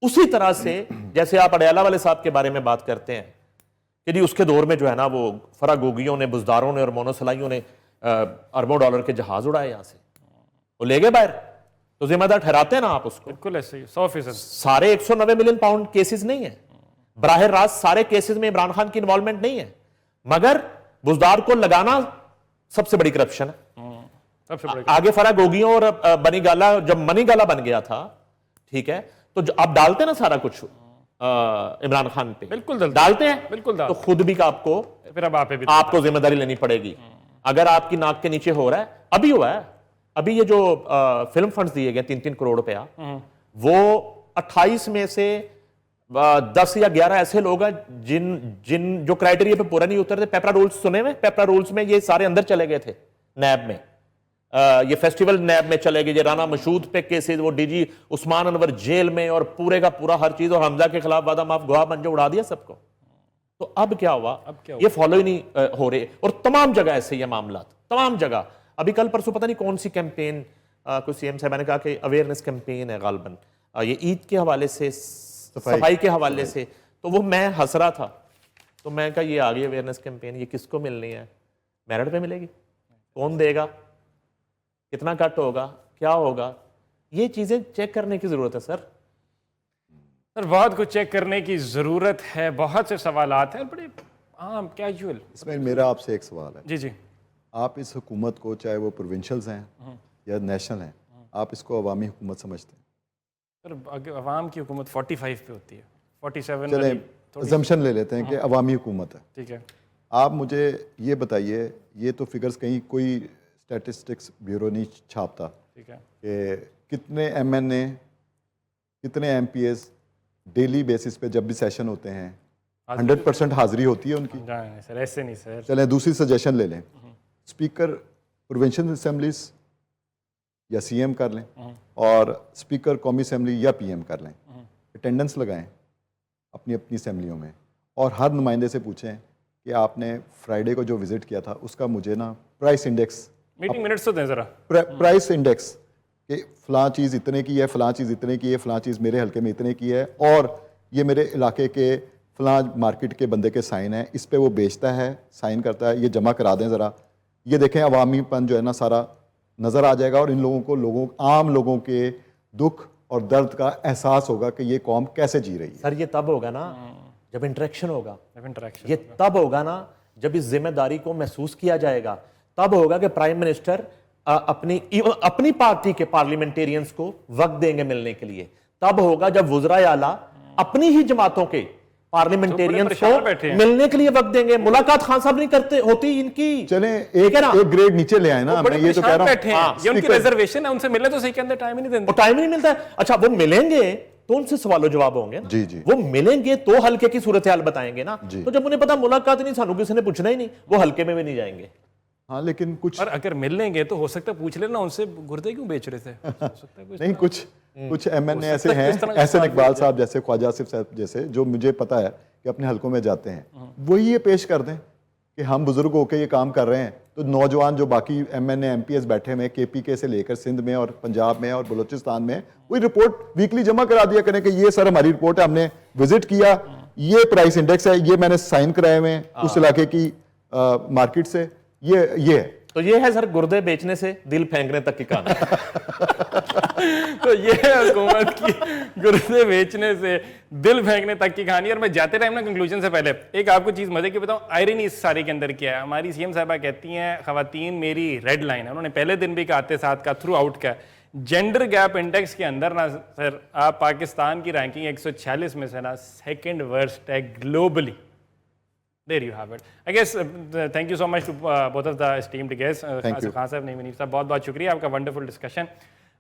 उसी तरह से जैसे आप अडयाला वाले साहब के बारे में बात करते हैं कि जी उसके दौर में जो है ना वो फरागोगियों ने, बुजदारों ने और मोनोसलाइयों ने अरबों डॉलर के जहाज उड़ाए यहां से, वो ले गए बाहर, तो जिम्मेदार ठहराते हैं ना आप उसको?
बिल्कुल ऐसे ही, 100%।
सारे 190 मिलियन पाउंड केसेस नहीं है, बराह रास्त सारे केसेस में इमरान खान की इन्वॉल्वमेंट नहीं है, मगर बुजदार को लगाना सबसे बड़ी करप्शन है।
सबसे बड़ी
आगे फरागोगियों और बनीगाला, जब मनीगाला बन गया था, ठीक है, तो आप डालते ना सारा कुछ इमरान खान पे,
बिल्कुल
डालते हैं,
बिल्कुल
तो खुद भी आपको,
फिर अब आप भी
आपको जिम्मेदारी लेनी पड़ेगी। अगर आपकी नाक के नीचे हो रहा है, अभी हुआ है, अभी ये जो फिल्म फंड्स दिए गए 3-3 करोड़ रुपया, वो 28 में से 10 या 11 ऐसे लोग हैं जिन जो क्राइटेरिया पे पूरा नहीं उतरते। पेपरा रूल्स सुने में, पेपरा रूल्स में ये सारे अंदर चले गए थे नैब में, ये फेस्टिवल नैब में चले गए, ये राना मशहूद पे केसेस, वो DG उस्मान अनवर जेल में, और पूरे का पूरा हर चीज, और हमजा के खिलाफ वादा माफ गवाह बन जो उड़ा दिया सबको। तो अब क्या हुआ,
अब क्या
ये फॉलो ही नहीं हो रहे, और तमाम जगह ऐसे ये मामला, तमाम जगह। अभी कल परसों पता नहीं कौन सी कैंपेन, कोई सीएम साहब ने कहा कि अवेयरनेस कैंपेन है गालबन, ये ईद के हवाले से, सफाई के हवाले से, तो वो मैं हंस रहा था, तो मैं कहा ये आ गई अवेयरनेस कैंपेन, ये किसको मिलनी है, मेरिट पे मिलेगी, कौन देगा, कितना कट होगा, क्या होगा, ये चीजें चेक करने की जरूरत है सर।
सर बहुत कुछ चेक करने की ज़रूरत है, बहुत से सवालात हैं, बड़े आम कैजुअल।
इसमें मेरा आपसे एक सवाल है,
जी जी।
आप इस हुकूमत को, चाहे वो प्रोविंशियल्स हैं या नेशनल हैं, आप इसको अवामी हुकूमत समझते हैं?
सर अवाम की हुकूमत 45 पे होती है, 47
चलें
थोड़ी-
अजम्पशन ले लेते हैं कि अवामी हुकूमत है।
ठीक है।
आप मुझे ये बताइए, ये तो फिगर्स कहीं कोई स्टैटिस्टिक्स ब्यूरो नहीं छापता
ठीक है।
कि कितने एमएनए, कितने एमपीएस डेली बेसिस पे जब भी सेशन होते हैं 100% हाजिरी होती है उनकी?
नहीं सर, ऐसे नहीं सर।
चलें दूसरी सजेशन ले लें, स्पीकर प्रोविंशियल असेंबलीज या सीएम कर लें और स्पीकर कौमी असेंबली या पीएम कर लें, अटेंडेंस लगाएं अपनी अपनी असेंबलियों में और हर नुमाइंदे से पूछें कि आपने फ्राइडे को जो विजिट किया था उसका मुझे ना प्राइस इंडेक्स,
मीटिंग मिनट्स तो दें ज़रा।
प्राइस इंडेक्स कि फ़लाँ चीज़ इतने की है, फ़लाँ चीज़ इतने की है, फ़लाँ चीज़ मेरे हल्के में इतने की है और ये मेरे इलाके के फ़लाँ मार्केट के बंदे के साइन है, इस पे वो बेचता है, साइन करता है, ये जमा करा दें ज़रा, ये देखें अवामीपन जो है ना सारा नज़र आ जाएगा और इन लोगों को, आम लोगों के दुख और दर्द का एहसास होगा कि ये कौम कैसे जी रही है।
सर ये तब होगा ना जब इंटरेक्शन होगा,
इंटरेक्शन
ये तब होगा ना जब इस जिम्मेदारी को महसूस किया जाएगा, तब होगा कि प्राइम मिनिस्टर अपनी पार्टी के पार्लियामेंटेरियंस को वक्त देंगे मिलने के लिए, तब होगा जब वुज़राए आला अपनी ही जमातों के पार्लियामेंटेरियंस को मिलने के लिए वक्त देंगे। मुलाकात खान साहब नहीं करते होती इनकी।
चलें एक ग्रेड नीचे ले आए ना, मैं ये तो कह रहा हूं,
ये उनकी रिजर्वेशन है, उनसे मिलने तो सही के अंदर टाइम ही नहीं देते,
टाइम ही नहीं मिलता है। अच्छा वो मिलेंगे तो उनसे सवालों जवाब होंगे ना,
जी जी,
वो मिलेंगे तो हल्के की सूरत हाल बताएंगे ना,
जी।
तो जब उन्हें पता मुलाकात नहीं, सानू किसी ने पूछना ही नहीं, वो हल्के में भी नहीं जाएंगे।
हाँ लेकिन कुछ,
और अगर मिल लेंगे तो हो सकता है पूछ लेना उनसे गुर्दे क्यों बेच रहे थे, हो सकता है कुछ
नहीं कुछ एमएनए ऐसे हैं, एहसन इकबाल साहब जैसे, ख्वाजा आसिफ साहब जैसे, जो मुझे पता है कि अपने हलकों में जाते हैं, वही ये पेश कर दें कि हम बुजुर्ग होकर ये काम कर रहे हैं, तो नौजवान जो बाकी एमएनए एमपीएस बैठे हुए केपीके से लेकर सिंध में और पंजाब में और बलूचिस्तान में, वही रिपोर्ट वीकली जमा करा दिया करें कि ये सर हमारी रिपोर्ट है, हमने विजिट किया, ये प्राइस इंडेक्स है, ये मैंने साइन कराए हुए हैं उस इलाके की मार्केट से, ये है।
तो ये है सर गुर्दे बेचने से दिल फेंकने तक की कहानी।
तो ये है हुकूमत की गुर्दे बेचने से दिल फेंकने तक की कहानी। और मैं जाते टाइम ना कंक्लूजन से पहले एक आपको चीज मजे की बताऊं, आयरनी इस सारी के अंदर क्या है। हमारी सीएम साहबा कहती हैं खवातीन मेरी रेड लाइन है, उन्होंने पहले दिन भी कहा, आते साथ का, थ्रू आउट का। जेंडर गैप इंडेक्स के अंदर ना सर आप पाकिस्तान की रैंकिंग 146 में से ना सेकंड वर्स्ट है globally. There you have it. I guess thank you so much to both of the esteemed guests. Khan साहब, नईम मुनीर साहब, बहुत बहुत शुक्रिया, आपका वंडरफुल डिस्कशन।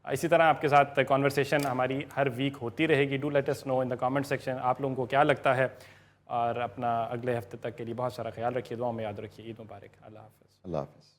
इसी तरह आपके साथ कॉन्वर्सेशन हमारी हर वीक होती रहेगी। Do let us know in the comment section आप लोगों को क्या लगता है, और अपना अगले हफ्ते तक के लिए बहुत सारा ख्याल रखिए, दुआ में याद रखिए। ईद मुबारक। अल्लाह हाफ़िज़।
अल्लाह हाफ़िज़।